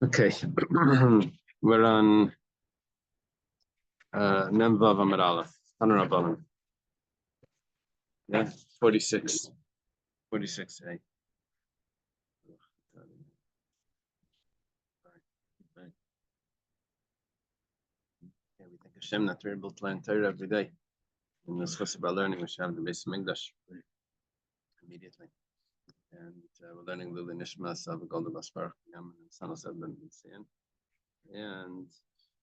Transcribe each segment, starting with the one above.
Okay, we're on Mem Vav Amud Aleph, Tanur Rabbanan. Yeah, 46. 46a. Yeah, we thank Hashem that we're able to learn Torah every day. And the discuss about learning, we should have the base of Mikdash immediately. And we're learning Lili Nishmas of Golda Basbar, and Sanos Edmund and Sian. And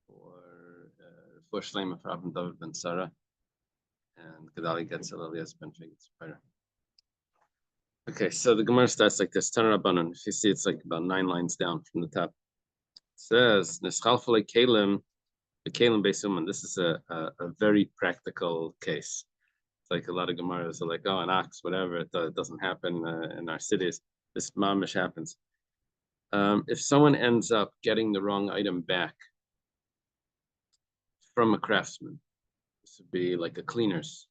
for Shleim of Rabban David ben Sarah. And Gedali gets Elias ben Figitz. Okay, so the Gemara starts like this. Tanur Rabbanan. If you see, it's like about 9 lines down from the top. It says, "Neschalfale kalim, the kalim beisuman." This is a very practical case. It's like a lot of Gemaras are like, "Oh, an ox, whatever." It doesn't happen in our cities. This mamish happens. If someone ends up getting the wrong item back from a craftsman, this would be like a cleaner's.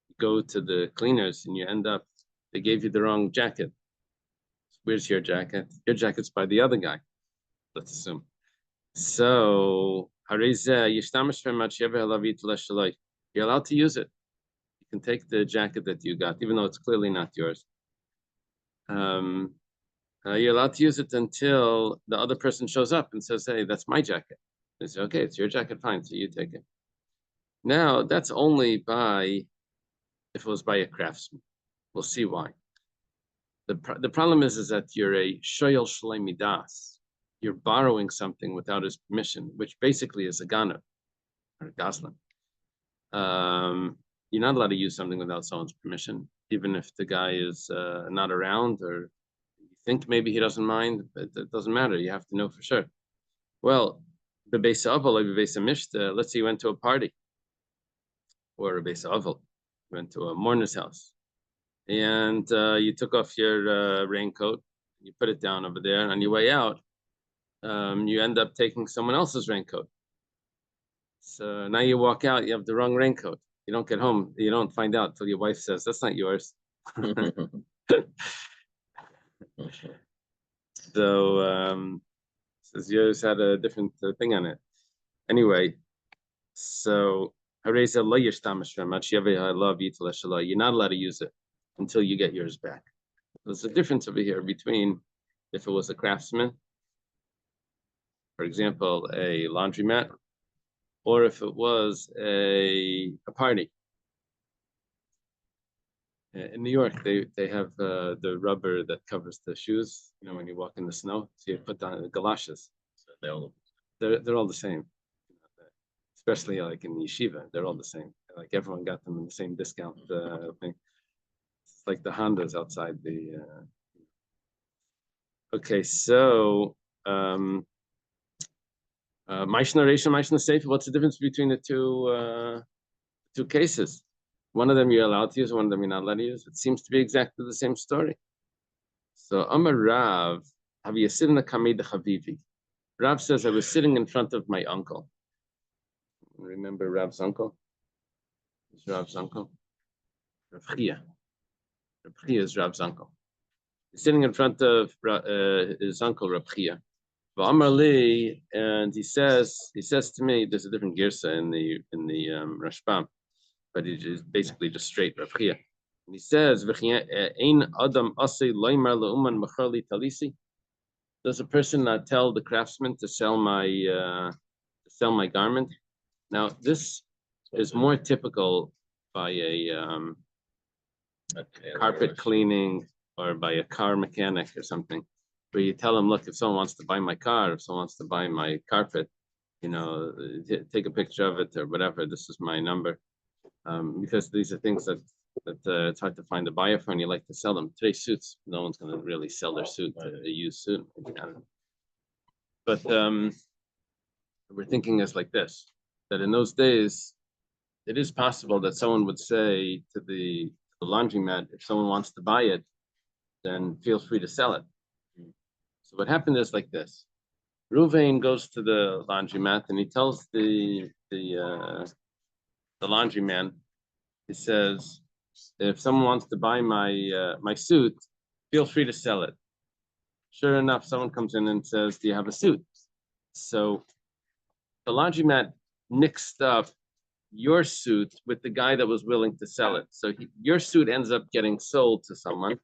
You go to the cleaners and you end up, they gave you the wrong jacket. Where's your jacket? Your jacket's by the other guy, let's assume. So, you're allowed to use it. You can take the jacket that you got, even though it's clearly not yours. You're allowed to use it until the other person shows up and says, "Hey, that's my jacket." They say, "Okay, it's your jacket, fine, so you take it." Now, that's only if it was by a craftsman. We'll see why. The problem is that you're a shoyel shlei midas. You're borrowing something without his permission, which basically is a ganav or a gazlan. You're not allowed to use something without someone's permission, even if the guy is not around, or you think maybe he doesn't mind. But it doesn't matter. You have to know for sure. Well, the Beis Aval, the Beis Mishta, let's say you went to a party, or a Beis Aval, went to a mourner's house, and you took off your raincoat, you put it down over there, and on your way out, you end up taking someone else's raincoat. So now you walk out, you have the wrong raincoat. You don't get home, you don't find out until your wife says, "That's not yours." So says yours had a different thing on it. Anyway, so you're not allowed to use it until you get yours back. There's a difference over here between if it was a craftsman, for example, a laundromat, or if it was a party. In New York, they have the rubber that covers the shoes. You know, when you walk in the snow, so you put down the galoshes. So they're all the same. Especially like in yeshiva, they're all the same. Like everyone got them in the same discount thing. It's like the Hondas outside the. Okay, so Maishna Reisha, Maishna Sefer. What's the difference between the two cases? One of them you're allowed to use, one of them you're not allowed to use. It seems to be exactly the same story. So Amar Rav, have you sit in the Kamei de Chavivi? Rav says, I was sitting in front of my uncle. Remember Rav's uncle? Who's Rav's uncle? Rav Chia. Rav Chia is Rav's uncle. He's sitting in front of his uncle Rav Chia. And he says to me, there's a different girsa in the Rashbam, but it is basically just straight Rav Chia. And he says, does a person not tell the craftsman to sell my garment? Now, this is more typical by a carpet cleaning or by a car mechanic or something, where you tell them, look, if someone wants to buy my car, if someone wants to buy my carpet, you know, take a picture of it or whatever. This is my number, because these are things that it's hard to find a buyer for, and you like to sell them. Today's suits, no one's going to really sell their suit, a used suit. But we're thinking is like this, that in those days, it is possible that someone would say to the laundromat, if someone wants to buy it, then feel free to sell it. So what happened is like this. Ruvain goes to the laundromat and he tells the laundryman, he says, if someone wants to buy my suit, feel free to sell it. Sure enough, someone comes in and says, "Do you have a suit?" So the laundromat mixed up your suit with the guy that was willing to sell it. So your suit ends up getting sold to someone,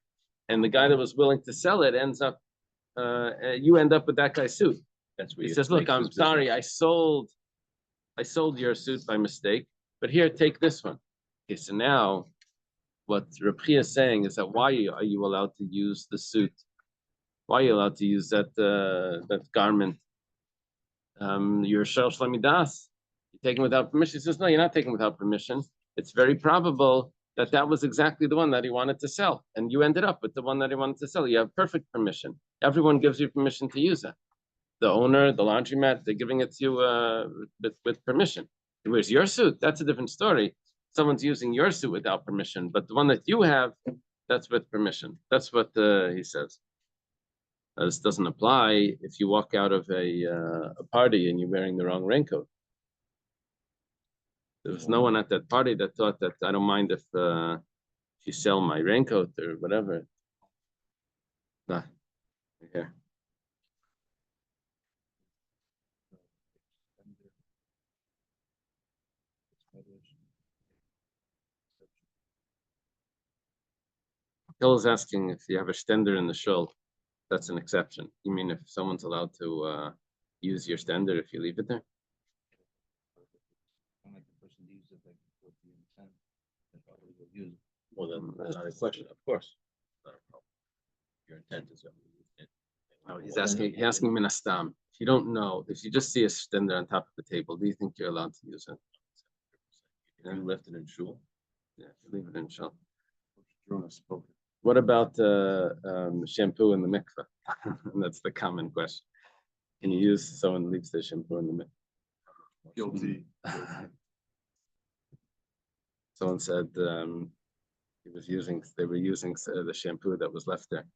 and the guy that was willing to sell it ends up, you end up with that guy's suit. That's where He you says, "Look, I'm sorry, I sold your suit by mistake, but here, take this one." Okay, so now what Reb Chia is saying is that why are you allowed to use the suit? Why are you allowed to use that garment? You're Shel Shlemidas. You're taking without permission. He says, no, you're not taking without permission. It's very probable that that was exactly the one that he wanted to sell, and you ended up with the one that he wanted to sell. You have perfect permission. Everyone gives you permission to use it. The owner, the laundromat, they're giving it to you with permission. Where's your suit? That's a different story. Someone's using your suit without permission, but the one that you have, that's with permission. That's what he says. This doesn't apply if you walk out of a party and you're wearing the wrong raincoat. There was no one at that party that thought that I don't mind if you sell my raincoat or whatever. Nah, here. Hill is asking if you have a stender in the shul, that's an exception. You mean if someone's allowed to use your stender if you leave it there? Well, then that's not a question, of course. Not a problem. Your intent is that. No, he's asking minastam. If you don't know, if you just see a stender on top of the table, do you think you're allowed to use it? You left it in shul? Yeah, leave it in shul. What about shampoo in the mikveh? That's the common question. Can you use someone leaves their shampoo in the mikveh? Guilty. Someone said they were using the shampoo that was left there.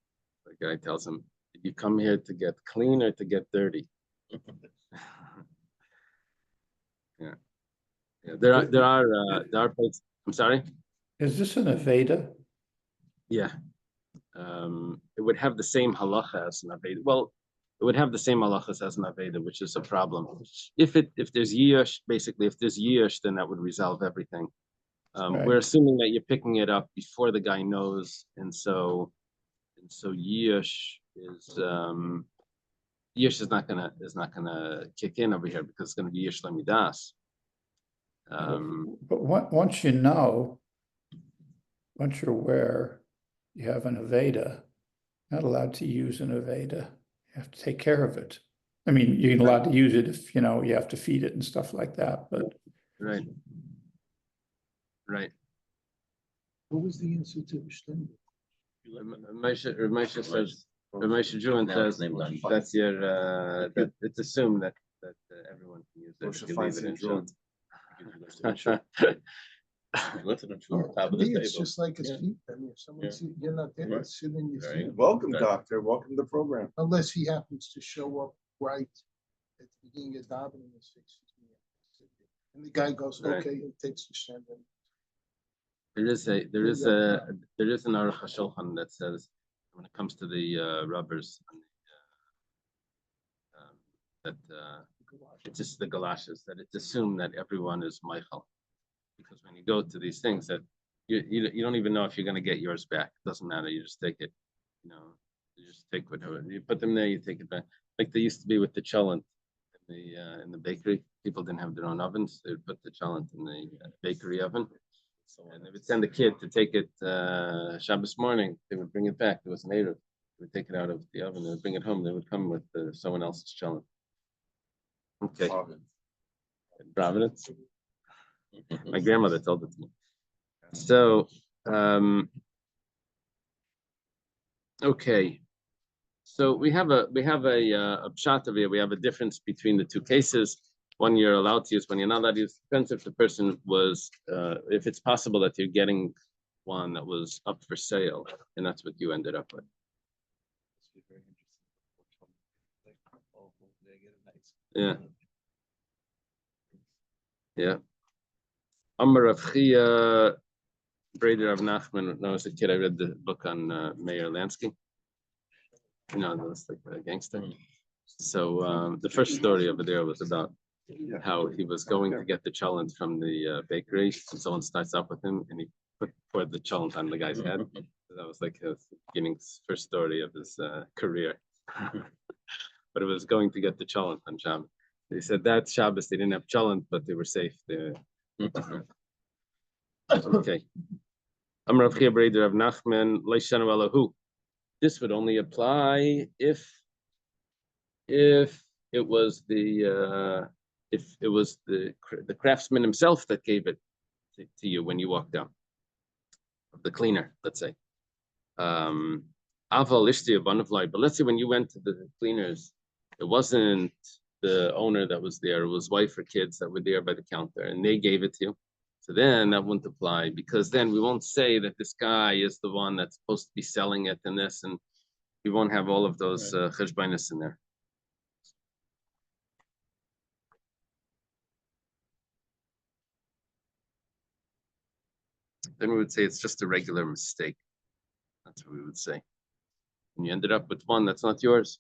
The guy tells him, "Did you come here to get clean or to get dirty?" Yeah, yeah. There are places. I'm sorry. Is this an Aveda? Yeah, it would have the same halacha as an aveda. Well, it would have the same halachas as an aveda, which is a problem. If there's yish, basically, if there's yish, then that would resolve everything. Right. We're assuming that you're picking it up before the guy knows, and so yish is not gonna kick in over here because it's gonna be yish lamidas. But once you know, once you're aware, you have an Aveda, not allowed to use an Aveda. You have to take care of it. I mean, you're allowed to use it if, you know, you have to feed it and stuff like that, but. Right. What was the answer to Shtender? Ramesha says, Ramesha Julian says that's your that it's assumed that everyone can use it if you leave it in shul. Left it in shul on top To of the me, it's table. just like his feet. I mean, if someone sees you're not there, Right. sit in your Right. seat. Welcome, Right. doctor. Welcome to the program. Unless he happens to show up right at the beginning of davening and says, and the guy goes, Right. okay, he takes the Shtender. There is an Aruch HaShulchan that says when it comes to the rubbers that it's just the galoshes that it's assumed that everyone is Michael, because when you go to these things that you don't even know if you're going to get yours back. It doesn't matter. You just take it. You know, you just take whatever you put them there. You take it back, like they used to be with the cholent in the bakery. People didn't have their own ovens. They would put the cholent in the bakery oven. And they would send a kid to take it Shabbos morning. They would bring it back. It was made of. They would take it out of the oven. They would bring it home. They would come with someone else's cholent. Okay. Providence. My grandmother told it to me. So, okay. So we have a pshat over here. We have a difference between the two cases. One you're allowed to use, one you're not allowed to use. Depends if the person was, if it's possible that you're getting one that was up for sale, and that's what you ended up with. Yeah. Yeah. Amar Rav Chia, Breder of Nachman. When I was a kid, I read the book on Meir Lansky. You know, those like a gangster. So the first story over there was about how he was going to get the cholent from the bakery. And someone starts up with him, and he poured the cholent on the guy's head. That was like his first story of his career. But it was going to get the cholent on Shabbos. They said that Shabbos they didn't have cholent, but they were safe. Okay. Amar Rav Chia Breder of Nachman Leishanu Elahu. This would only apply if it was the craftsman himself that gave it to you when you walked down, the cleaner, let's say. But let's say when you went to the cleaners, it wasn't the owner that was there, it was wife or kids that were there by the counter, and they gave it to you. So then that wouldn't apply, because then we won't say that this guy is the one that's supposed to be selling it and this, and we won't have all of those cheshbainis in there. Then we would say it's just a regular mistake. That's what we would say. And you ended up with one that's not yours.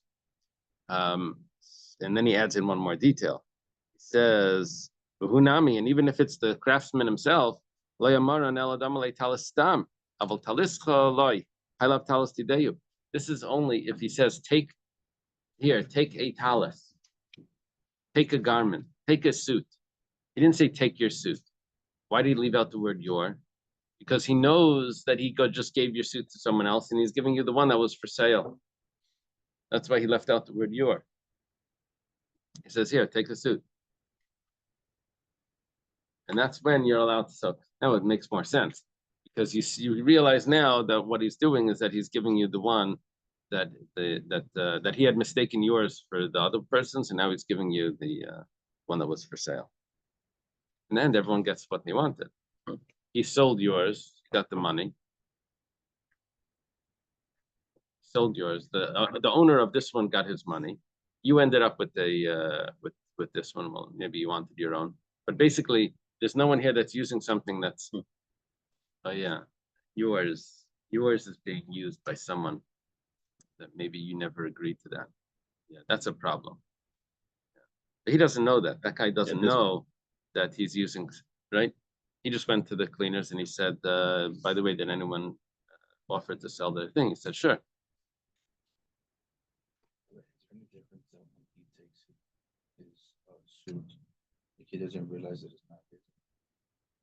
And then he adds in one more detail. He says, "V'hunami," and even if it's the craftsman himself, this is only if he says, take a talis, take a garment, take a suit. He didn't say take your suit. Why did he leave out the word your? Because he knows that he just gave your suit to someone else, and he's giving you the one that was for sale. That's why he left out the word your. He says, here, take the suit. And that's when you're allowed to sell. Now it makes more sense, because you realize now that what he's doing is that he's giving you the one that he had mistaken yours for the other person's, and now he's giving you the one that was for sale. And then everyone gets what they wanted. He sold yours, got the money. Sold yours. The owner of this one got his money. You ended up with with this one. Well, maybe you wanted your own, but basically, there's no one here that's using something that's. Oh yeah, yours is being used by someone that maybe you never agreed to that. Yeah, that's a problem. Yeah. But he doesn't know that. That guy doesn't know that he's using, right? He just went to the cleaners and he said, by the way, did anyone offer to sell their thing? He said, sure. Any difference when he takes his suit, if he doesn't realize that it's not his?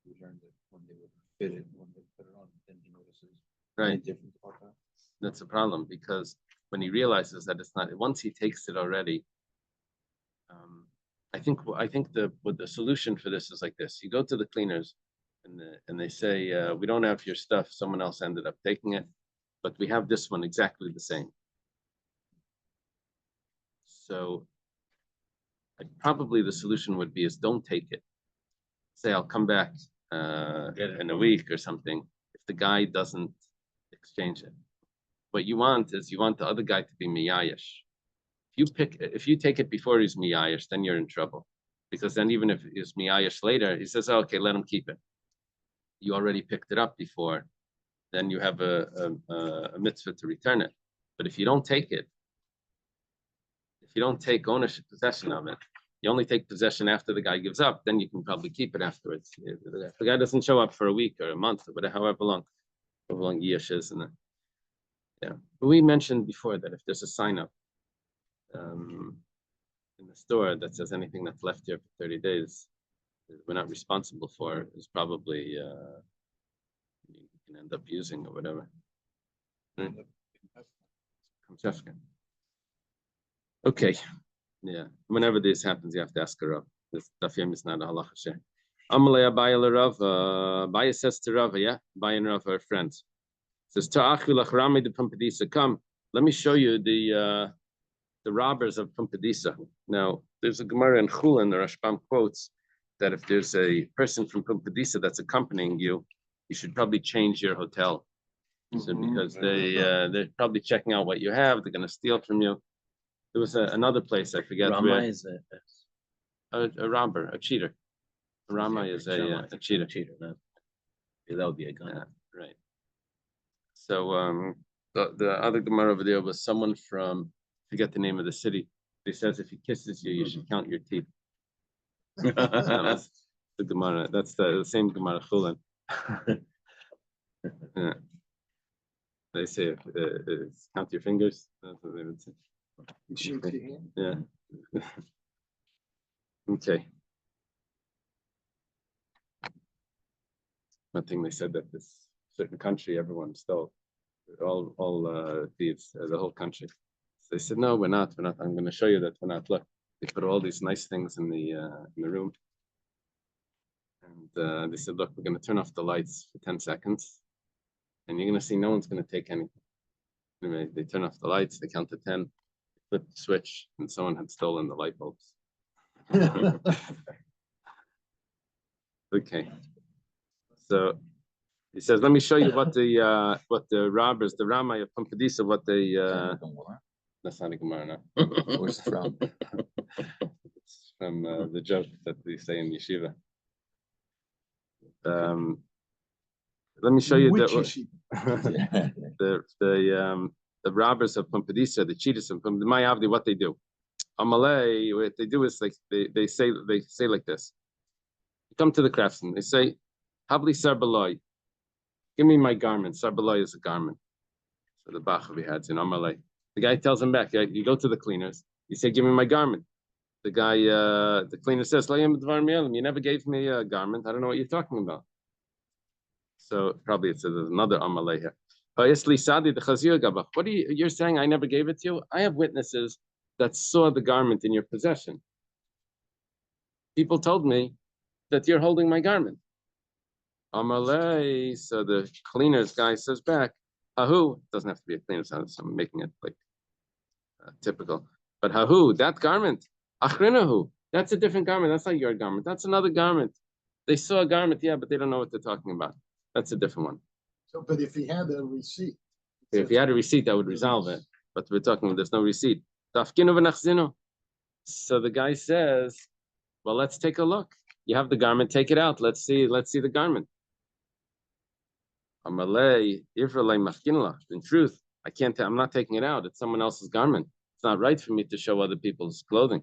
We learned that when they would fit it, when they put it on, then he notices. Right. Any difference about that? That's a problem, because when he realizes that it's not, once he takes it already, I think the solution for this is like this: you go to the cleaners, and they say, we don't have your stuff. Someone else ended up taking it, but we have this one exactly the same. So probably the solution would be is don't take it. Say, I'll come back in a week or something if the guy doesn't exchange it. What you want is the other guy to be miyayish. If you take it before he's miyayish, then you're in trouble, because then even if he's miyayish later, he says, oh, okay, let him keep it. You already picked it up before, then you have a mitzvah to return it. But if you don't take it, if you don't take ownership, possession of it, you only take possession after the guy gives up, then you can probably keep it afterwards. If the guy doesn't show up for a week or a month or whatever, however long Yish is, and yeah. But we mentioned before that if there's a sign up in the store that says anything that's left here for 30 days, we're not responsible for, is probably you can end up using or whatever. Okay. Yeah. Whenever this happens, you have to ask her up. This Dafim is not a halacha share. Amalei Abaya l'Rav. Abaya says to Rav, yeah, Abaya and Rav are friends. Says Ta'achu lachrami de Pumbedisa. Come, let me show you the robbers of Pumbedisa. Now, there's a Gemara in Chulin, the Rashbam quotes that if there's a person from Pumbedisa that's accompanying you, you should probably change your hotel. So because they're probably checking out what you have, they're going to steal from you. There was another place, I forget where. Is A robber, a cheater. Rama is a cheater. Cheater, no. Yeah, that would be a gun. Yeah, right. So the other Gemara over there was someone from, forget the name of the city. He says if he kisses you, you should count your teeth. That's the Gemara. That's the same Gemara Chulin. Yeah. They say count your fingers. That's what they would say. You shake your hand. Yeah. Okay. One thing they said that this certain country, everyone stole, all thieves, the whole country. So they said, no, we're not. I'm going to show you that we're not. Look, they put all these nice things in the room, and they said, look, we're going to turn off the lights for 10 seconds, and you're going to see no one's going to take anything. Anyway, they turn off the lights, they count to 10, flip the switch, and someone had stolen the light bulbs. Okay. So he says, let me show you what the robbers, the Ramai of Pampadisa, what they that's not a Gemara now. Where's it from? It's from the joke that they say in yeshiva. Let me show you Which yeshiva? the robbers of Pampadisa, the cheaters of Pampadisa, my Avdi, what they do. Amalei, what they do is like they say like this. You come to the craftsman, they say, Habli Sarbaloi, give me my garment. Sarbaloi is a garment. So the Bachavi had in Amalei. The guy tells him back, you go to the cleaners, you say, give me my garment. The guy, the cleaner says, you never gave me a garment. I don't know what you're talking about. So probably it's another Amalei here. What are you're saying I never gave it to you? I have witnesses that saw the garment in your possession. People told me that you're holding my garment. Amalei, so the cleaner's guy says back, Hahu, doesn't have to be a cleaner, so I'm making it like typical. But Hahu, that garment, Achrinahu, that's a different garment. That's not your garment. That's another garment. They saw a garment, yeah, but they don't know what they're talking about. That's a different one. So, but if he had a receipt. If he had a receipt, that would resolve it. But we're talking, there's no receipt. So the guy says, well, let's take a look. You have the garment, take it out. Let's see the garment. In truth, I'm not taking it out. It's someone else's garment. It's not right for me to show other people's clothing.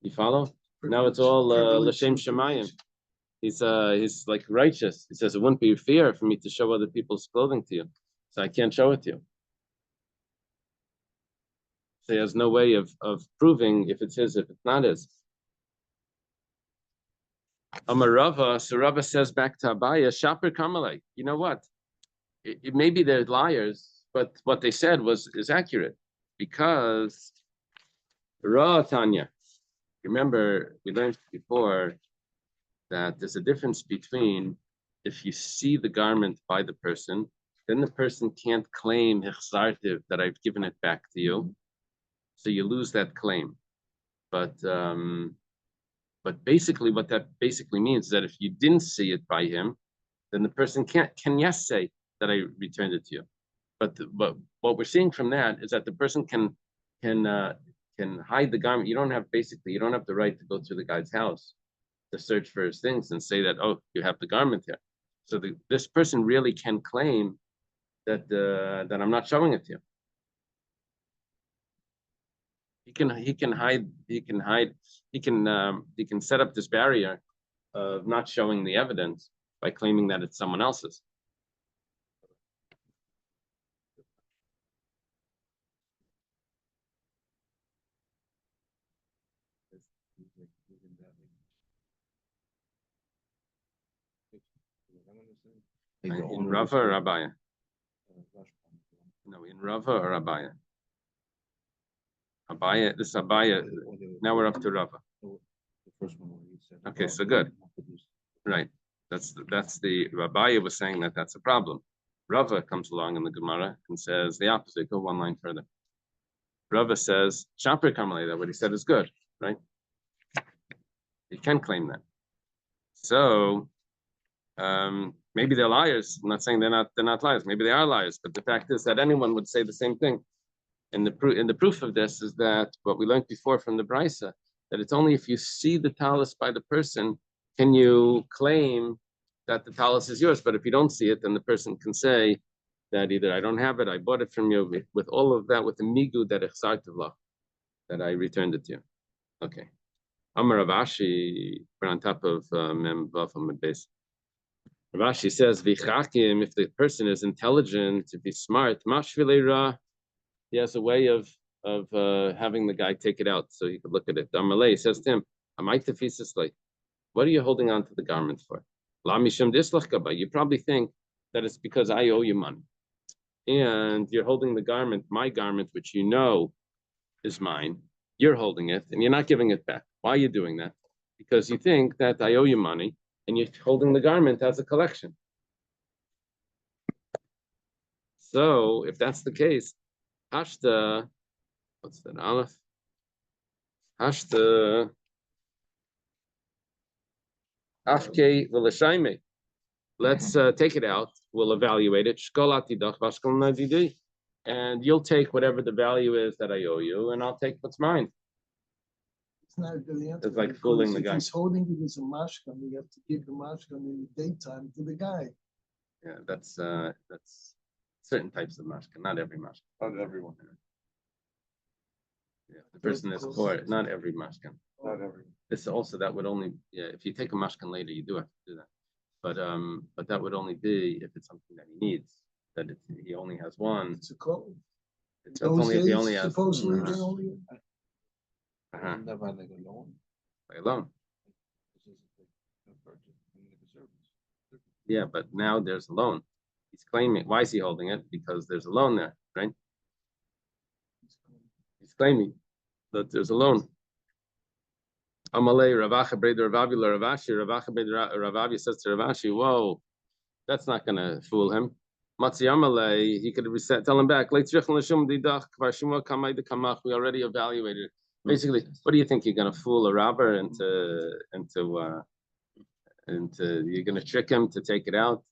You follow? Now it's all l'shem shemayim. He's like righteous. He says it wouldn't be fair for me to show other people's clothing to you, so I can't show it to you. So he has no way of proving if it's his, if it's not his. Amar Rava, so Rava says back to Abaya, Shaper Karmelite. You know what? It maybe they're liars, but what they said is accurate because Ra Tanya. Remember, we learned before that there's a difference between if you see the garment by the person, then the person can't claim Hichzartiv that I've given it back to you. So you lose that claim. But basically what that basically means is that if you didn't see it by him, then the person can yes say that I returned it to you. But what we're seeing from that is that the person can hide the garment. You don't have the right to go to the guy's house to search for his things and say that, oh, you have the garment here. So this person really can claim that that I'm not showing it to you. He can set up this barrier of not showing the evidence by claiming that it's someone else's. In Rava or Abaya? No, in Rava or Abaya? Abaya, this Abaya. Now we're up to Rava. Okay, so good. Right. That's the Abaya was saying that that's a problem. Rava comes along in the Gemara and says the opposite. Go one line further. Rava says Shaper Karmelei, that what he said is good, right? You can claim that. So maybe they're liars. I'm not saying they're not liars. Maybe they are liars. But the fact is that anyone would say the same thing. And the proof of this is that what we learned before from the Brisa, that it's only if you see the talus by the person can you claim that the talus is yours. But if you don't see it, then the person can say that either I don't have it, I bought it from you, with all of that, with the migu that that I returned it to you. Okay. Amar Rav Ashi, we're on top of Mem Vav Amud Beis. Rav Ashi says, "V'chakim, if the person is intelligent, if he's smart, mashvilei ra, he has a way of having the guy take it out so he could look at it." Amalei says to him, "Like, what are you holding on to the garment for? La mishum dislachkaba. You probably think that it's because I owe you money, and you're holding the garment, my garment, which you know is mine. You're holding it, and you're not giving it back. Why are you doing that? Because you think that I owe you money, and you're holding the garment as a collection. So, if that's the case, Hashta, what's that, Aleph? Hashta, Afke v'leshaime. Let's take it out. We'll evaluate it. And you'll take whatever the value is that I owe you, and I'll take what's mine. It's not really. It's like fooling the if guy. he's holding it as a mashkan, you have to give the mashkan in the daytime to the guy. Yeah, that's certain types of mashkan, not every mashkan. Not everyone. Yeah, the person is poor, not every mashkan. Not everyone. This also, that would only, yeah, if you take a mashkan later, you do have to do that. But that would only be if it's something that he needs, that he only has one. It's a code. It's only if he only has. Supposedly they only. Never like a loan. By alone. This is a purchase, a service. Yeah, but now there's a loan. He's claiming. Why is he holding it? Because there's a loan there, right? He's claiming that there's a loan. Amalei Ravacha Breder Ravavi Ravashi Ravacha Breder Ravavi says to Ravashi, "Whoa, that's not going to fool him." Matzi Amalei, he could reset, tell him back. We already evaluated. Basically, what do you think? You're going to fool a robber into you're going to trick him to take it out?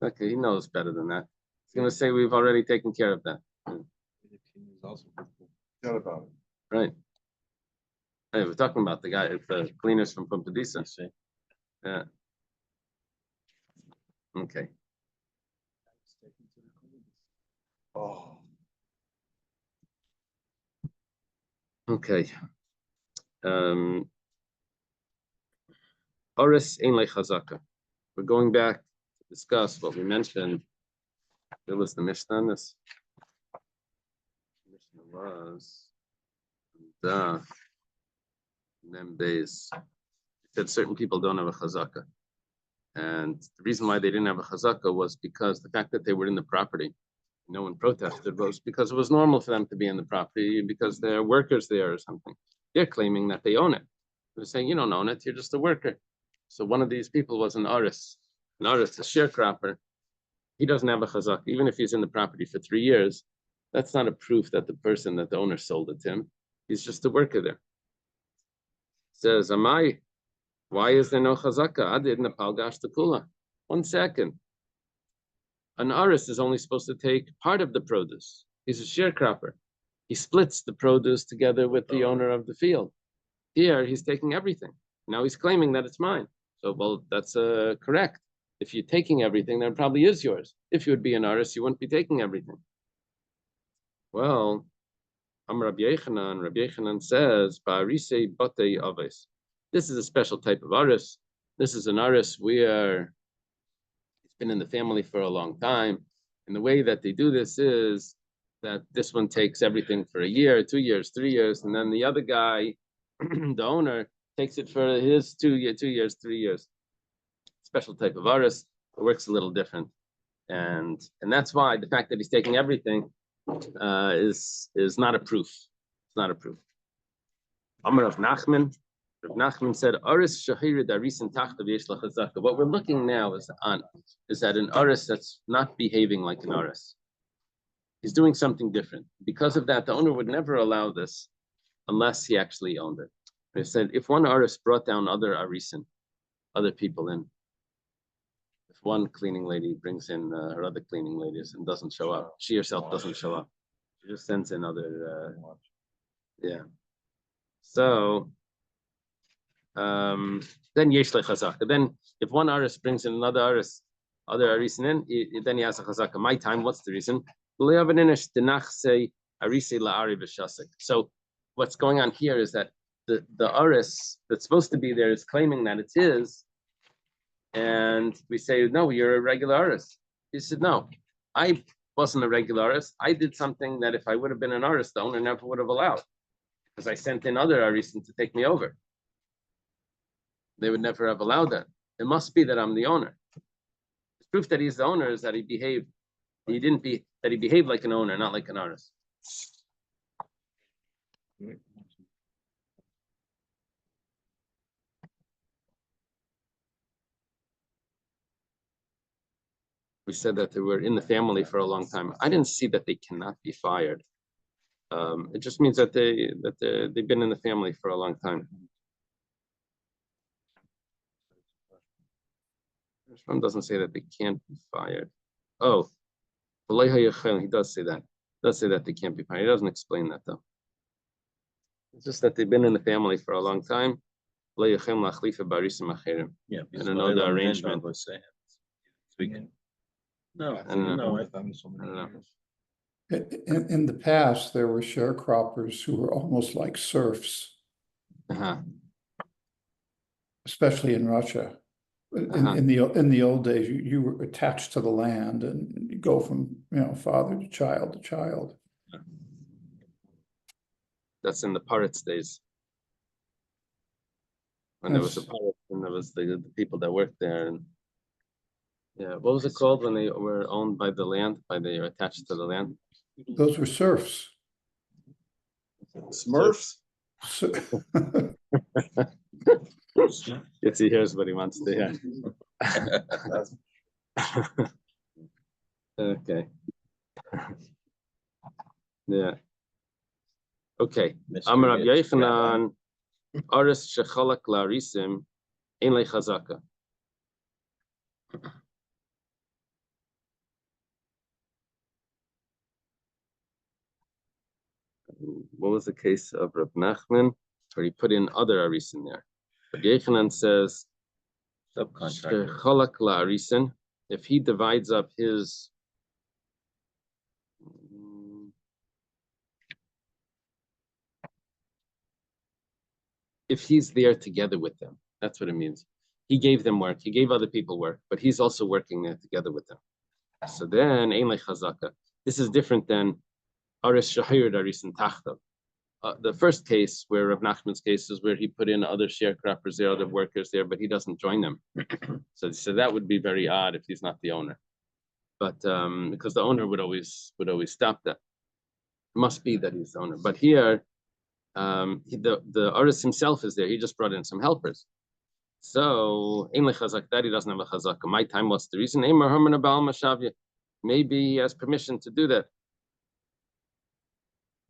Okay, he knows better than that. He's going to say we've already taken care of that. Forgot about it. Right. Hey, we're talking about the guy, the cleaners from Pumpadisa. Yeah. Okay. Oh. Okay. Oris ein chazaka. We're going back to discuss what we mentioned. There was the Mishnah on this. The Mishnah was Mem Beis. It said certain people don't have a chazaka. And the reason why they didn't have a chazaka was because the fact that they were in the property, no one protested, was because it was normal for them to be in the property because they're workers there or something. They're claiming that they own it. They're saying, you don't own it, you're just a worker. So one of these people was an aris. An aris, a sharecropper. He doesn't have a chazaka, even if he's in the property for 3 years. That's not a proof that the owner sold it to him. He's just a worker there. Says, Amai, why is there no chazaka? Adid napal gash tekula. 1 second. An aris is only supposed to take part of the produce. He's a sharecropper. He splits the produce together with the owner of the field. Here, he's taking everything. Now he's claiming that it's mine. So, well, that's correct. If you're taking everything, then it probably is yours. If you would be an aris, you wouldn't be taking everything. Well, Rabbi Yechanan says, Ba'arise batei aves. This is a special type of aris. This is an aris where it's been in the family for a long time. And the way that they do this is that this one takes everything for a year, 2 years, 3 years, and then the other guy, the owner, takes it for his 2 years, 3 years. Special type of aris. It works a little different. And that's why the fact that he's taking everything is not a proof. It's not a proof. Amar of Nachman. Rav Nachman said, "Aris shahira darisin tachtav yesh lachazaka." What we're looking now is at an aris that's not behaving like an aris. He's doing something different. Because of that, the owner would never allow this unless he actually owned it. They said if one aris brought down other arisin, other people in. If one cleaning lady brings in her other cleaning ladies and doesn't show up, she herself doesn't show up. She just sends in other, yeah. So then yesh chazaka. Then if one aris brings in another aris, other Arisin in, then he has a chazaka. My time, what's the reason? So what's going on here is that the Aris that's supposed to be there is claiming that it's his, and we say, no, you're a regular Aris. He said, no, I wasn't a regular Aris. I did something that if I would have been an Aris, the owner never would have allowed, because I sent in other Arisin to take me over. They would never have allowed that. It must be that I'm the owner. The proof that he's the owner is that he behaved. He behaved like an owner, not like an artist. We said that they were in the family for a long time. I didn't see that they cannot be fired. It just means that they've been in the family for a long time. This one doesn't say that they can't be fired. Oh, he does say that. Does say that they can't be fired. He doesn't explain that though. It's just that they've been in the family for a long time. Yeah, I don't know the arrangement. No, I don't know. I found so many. I don't know. In the past, there were sharecroppers who were almost like serfs, especially in Russia. In the old days, you were attached to the land, and you go from father to child to child. That's in the pirates days. When there was a pirate, and there was the people that worked there, and yeah, what was it called when they were owned by the land? They were attached to the land. Those were serfs. Smurfs. Yes, he hears what he wants to hear. Okay. Yeah. Okay. Amar Rabbi Yochanan, Aris shechalak la'arisim ein lechazaka. What was the case of Reb Nachman, where he put in other arisin there? Rabbi Yochanan says, shechalak la'arisin, if he divides up his if he's there together with them, that's what it means. He gave them work, he gave other people work, but he's also working there together with them. So then, ein lechazaka. This is different than aris shahir arisin tachtav. The first case, where Rav Nachman's case, is where he put in other sharecroppers there, other workers there, but he doesn't join them. So that would be very odd if he's not the owner. But because the owner would always stop that. It must be that he's the owner. But here, the artist himself is there. He just brought in some helpers. So ein lechazak, that he doesn't have a chazaka. My time, what's the reason? Maybe he has permission to do that.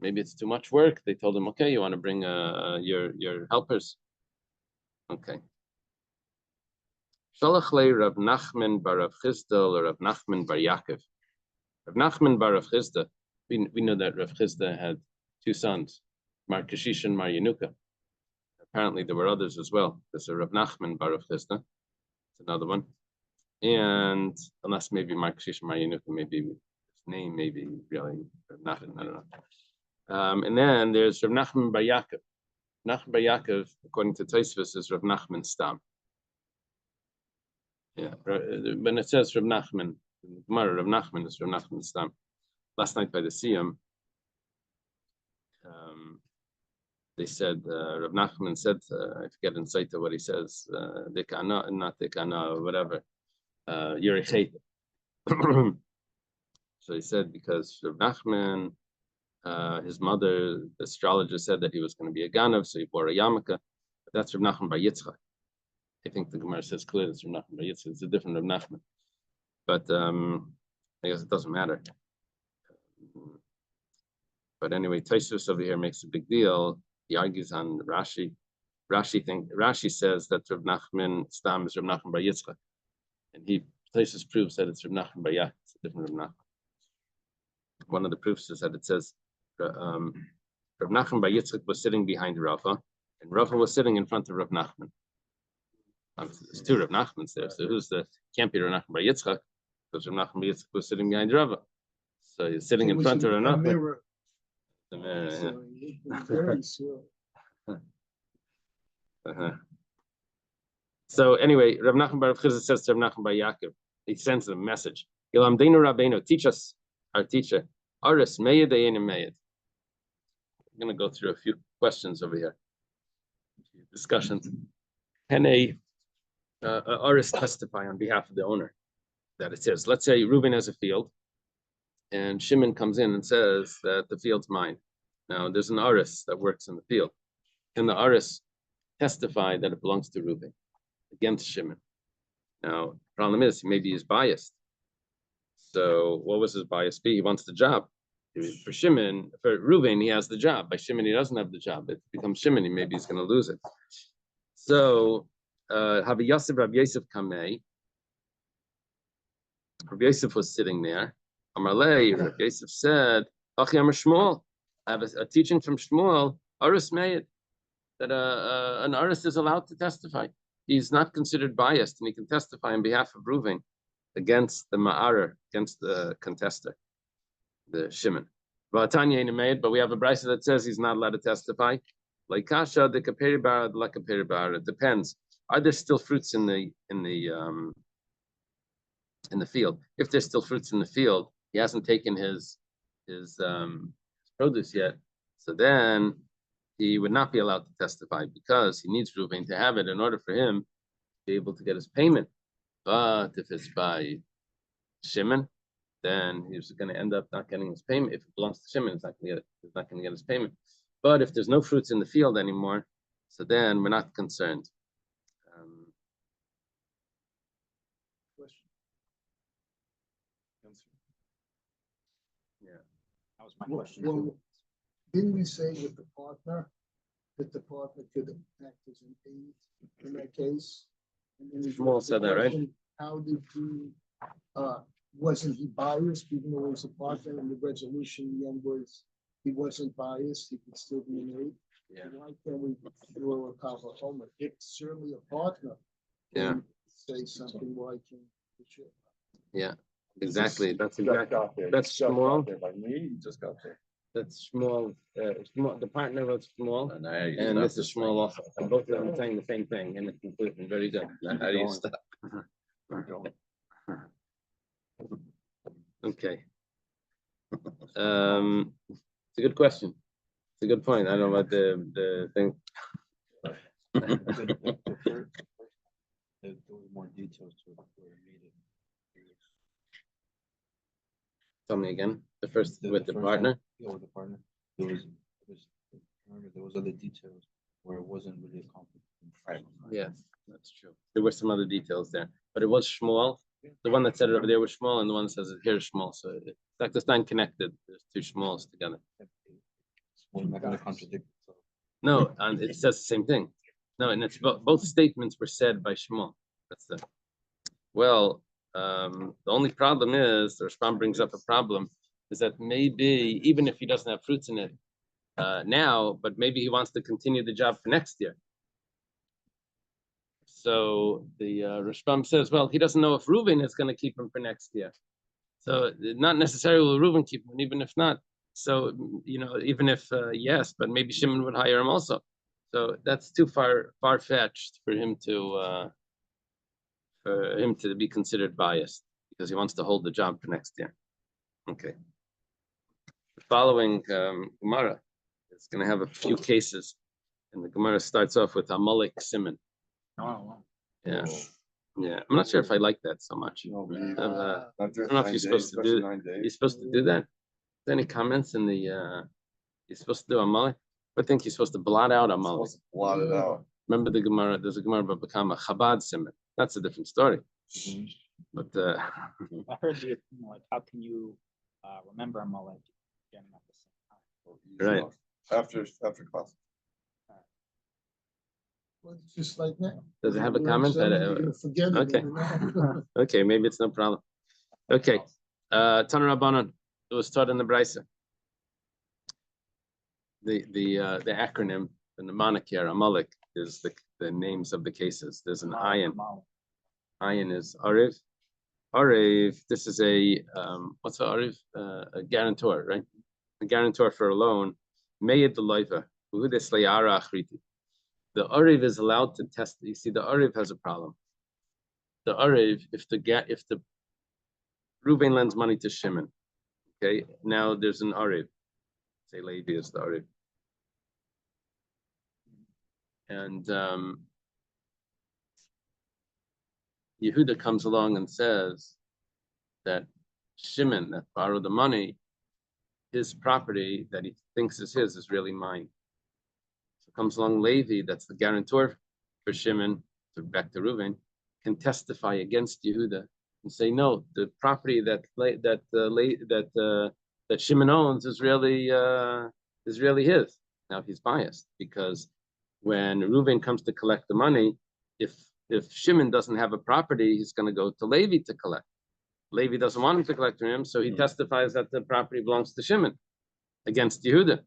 Maybe it's too much work. They told him, okay, you want to bring your helpers. Okay. Shalach le Rav Nachman bar Rav Chisda or Rav Nachman bar Yaakov. Rav Nachman bar Rav Chisda, we know that Rav Chisda had two sons, Mar Kashish and Mar Yenuka. Apparently there were others as well. There's a Rav Nachman bar Rav Chisda. It's another one. And unless maybe Mar Kashish and Mar Yenuka, maybe his name, maybe really Rav Nachman, I don't know. And then there's Rav Nachman bar Yaakov. Nachman bar Yaakov, according to Tosfos, is Rav Nachman Stam. Yeah, when it says Rav Nachman, Rav Nachman is Rav Nachman Stam. Last night by the Siyam, they said Rav Nachman said, I forget in Saita what he says, Dekana, not Dekana, or whatever, Yerichet. So he said because Rav Nachman, his mother, the astrologer, said that he was going to be a Ganav, so he bore a yarmulke. But that's Rav Nachman bar Yitzchak. I think the Gemara says clearly it's Rav Nachman bar Yitzchak. It's a different Rav Nachman. But I guess it doesn't matter. But anyway, Tosfos over here makes a big deal. He argues on Rashi. Rashi says that Rav Nachman Stam is Rav Nachman bar Yitzchak, and Tosfos proves that it's Rav Nachman bar Yaakov. It's a different Rav Nachman. One of the proofs is that it says Rav Nachman bar Yitzchak was sitting behind Rava, and Rava was sitting in front of Rav Nachman. There's two Rav Nachmans there, so can't be Rav Nachman bar Yitzchak, because Rav Nachman Yitzchak was sitting behind Rava. So he's sitting It in was front of a Rav Nachman. mirror, The mirror, yeah. so it was very slow. Uh-huh. So anyway, Rav Nachman Bar Chizah says to Rav Nachman Bar Yaakov, he sends a message. Yilamdeinu Rabbeinu, teach us, our teacher. Aris meyed ayin meyed. I'm going to go through a few questions over here. Discussions. Can a Aris testify on behalf of the owner that it is? Let's say Reuben has a field, and Shimon comes in and says that the field's mine. Now there's an Aris that works in the field. Can the Aris testify that it belongs to Reuben against Shimon? Now, the problem is maybe he's biased. So what was his bias be? He wants the job. For Shimon, for Reuben, he has the job. By Shimon, he doesn't have the job. It becomes Shimon, maybe he's going to lose it. So, Rabbi Yosef Kamei, Rabbi Yosef was sitting there. Amarlei, Rabbi Yosef said, Achi Amar Shmuel, I have a teaching from Shmuel, Aris Meid, that an Aris is allowed to testify. He's not considered biased, and he can testify on behalf of Reuven against the Ma'arer, against the contester, the Shimon. But we have a brisa that says he's not allowed to testify. Like kasha, the kaperi bar, the kaperi bar. It depends. Are there still fruits in the field? If there's still fruits in the field, he hasn't taken his produce yet. So then he would not be allowed to testify because he needs Reuven to have it in order for him to be able to get his payment. But if it's by Shimon, then he's going to end up not getting his payment. If it belongs to Shimon, he's not going to get his payment. But if there's no fruits in the field anymore, so then we're not concerned. Yeah, That was my question. Well, didn't we say with the partner that the partner could act as an aid in that case? Shmuel said that, right? How did he, wasn't he biased, even though he was a partner in the resolution, in the end was, he wasn't biased, he could still be an aid? Yeah. Why can't we throw a cover home? It's certainly a partner. Yeah. Say something, why can't we? Yeah, exactly. That's Shmuel. Just got there. That's Shmuel. The partner was Shmuel, and this is Shmuel also. And both of them are saying the same thing in the conclusion. Very good. How do you stop? Okay. It's a good question. It's a good point. I don't know about the thing. There were more details to it where it needed. Tell me again. The first with the first partner. one, yeah, with the partner. Remember, there was other details where it wasn't really a conflict. Right. Yes, that's true. There were some other details there, but it was Shmuel. The one that said it over there was Shmuel, and the one that says it here is Shmuel. So it's like it's not connected. There's two Shmuels together. Well, I'm not going to contradict it. No, and it says the same thing. No, and it's both statements were said by Shmuel. That's the well. The only problem is the Rashbam brings up a problem is that maybe even if he doesn't have fruits in it now, but maybe he wants to continue the job for next year. So the Rashbam says, well, he doesn't know if Reuven is going to keep him for next year. So not necessarily will Reuven keep him, even if not. So, even if yes, but maybe Shimon would hire him also. So that's too far-fetched for him to be considered biased because he wants to hold the job for next year. Okay. The following Gemara is going to have a few cases, and the Gemara starts off with Amalek Simon. Oh, wow. Yeah, yeah. I'm not sure if I like that so much. I don't know if you're supposed to do. You're supposed to do that. Any comments in the? You're supposed to do Amalek. I think you're supposed to blot out Amalek. Blot it out. Remember the Gemara? There's a Gemara about become a Chabad Simon. That's a different story. But I heard the like, how can you remember Amalek again at the same time? Right. After class. Well, it's just like that. Does it have a comment? You're gonna forget it, Okay. you know? Okay, maybe it's no problem. Okay. Tana Rabbanon. It was taught in the Brisa. The acronym, the mnemonic here, Amalek, is the names of the cases. There's an ayin. Ayin is Ariv, Ariv, this is a what's a Ariv? A guarantor, right? A guarantor for a loan. Meyed the loiva. The Ariv is allowed to test. You see, the Ariv has a problem. The Ariv, if the Reuven lends money to Shimon, okay, now there's an Ariv. Say Levi is the Ariv. And Yehuda comes along and says that Shimon that borrowed the money, his property that he thinks is his is really mine. So comes along Levi, that's the guarantor for Shimon, back to Reuven, can testify against Yehuda and say, no, the property that Shimon owns is really his. Now he's biased because when Reuven comes to collect the money, if Shimon doesn't have a property, he's going to go to Levi to collect. Levi doesn't want him to collect from him, so he testifies that the property belongs to Shimon against Yehuda.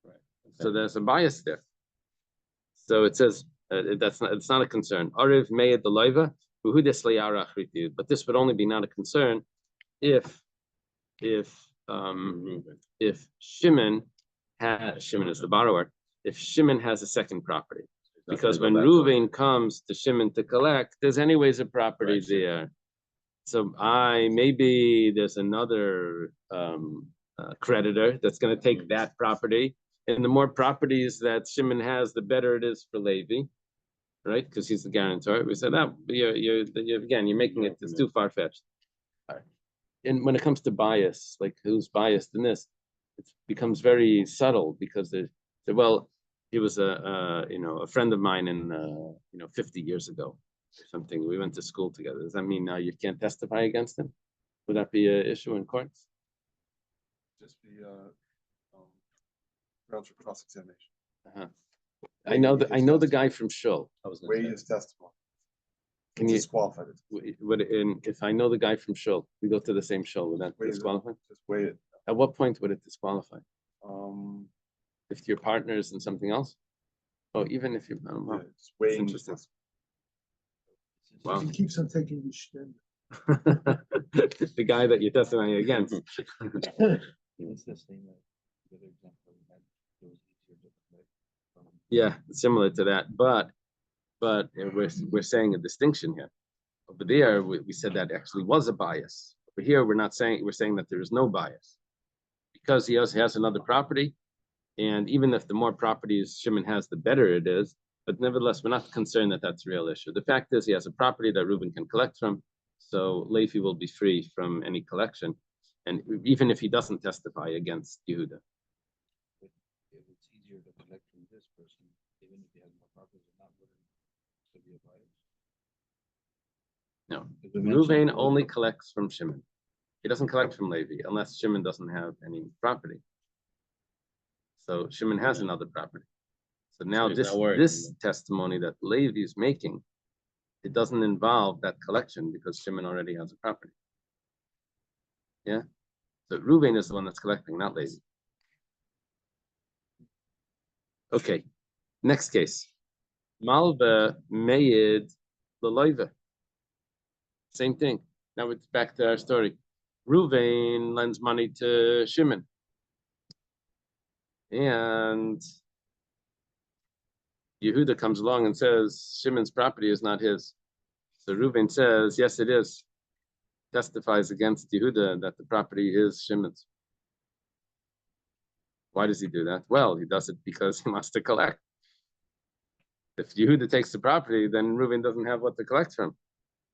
Right. So there's a bias there. So it says it's not a concern. Ariv meyed the loiva, but this would only be not a concern if Shimon is the borrower. If Shimon has a second property, because when Reuven comes to Shimon to collect, there's anyways a property there. So maybe there's another creditor that's going to take that property, and the more properties that Shimon has, the better it is for Levi, right? Because he's the guarantor. We said that you're making it's too far fetched. And when it comes to bias, like who's biased in this, it becomes very subtle because he was a friend of mine in 50 years ago or something. We went to school together. Does that mean now you can't testify against him? Would that be an issue in courts? Just be grounds for cross-examination. I know the guy from Shul. Weigh his testimony. Can you disqualify it? If I know the guy from Shul, we go to the same Shul, would that disqualify? Just weigh it. At what point would it disqualify? If If your partner is in something else? Oh, even if you just weighing. interesting. Wow. He keeps on taking the shtem. The guy that you're testifying against. It's the same the other example we had. It was easier to collect. Yeah, similar to that, but we're saying a distinction here. Over there, we said that actually was a bias. Over here, we're saying that there is no bias because he has another property, and even if the more properties Shimon has, the better it is. But nevertheless, we're not concerned that that's a real issue. The fact is, he has a property that Reuben can collect from, so Levi will be free from any collection, and even if he doesn't testify against Yehuda. If it's easier to collect from this person, even if he has more properties or not, would it be a bias? No, Because we mentioned- Reuven only collects from Shimon. He doesn't collect from Levi unless Shimon doesn't have any property. So Shimon has another property. So now this testimony that Levi is making, it doesn't involve that collection because Shimon already has a property. Yeah. So Reuven is the one that's collecting, not Levi. Okay. Next case. Malva meyed l'loiva. Same thing. Now it's back to our story. Reuven lends money to Shimon. And Yehuda comes along and says, Shimon's property is not his. So Reuven says, yes, it is. Testifies against Yehuda that the property is Shimon's. Why does he do that? Well, he does it because he wants to collect. If Yehuda takes the property, then Reuven doesn't have what to collect from.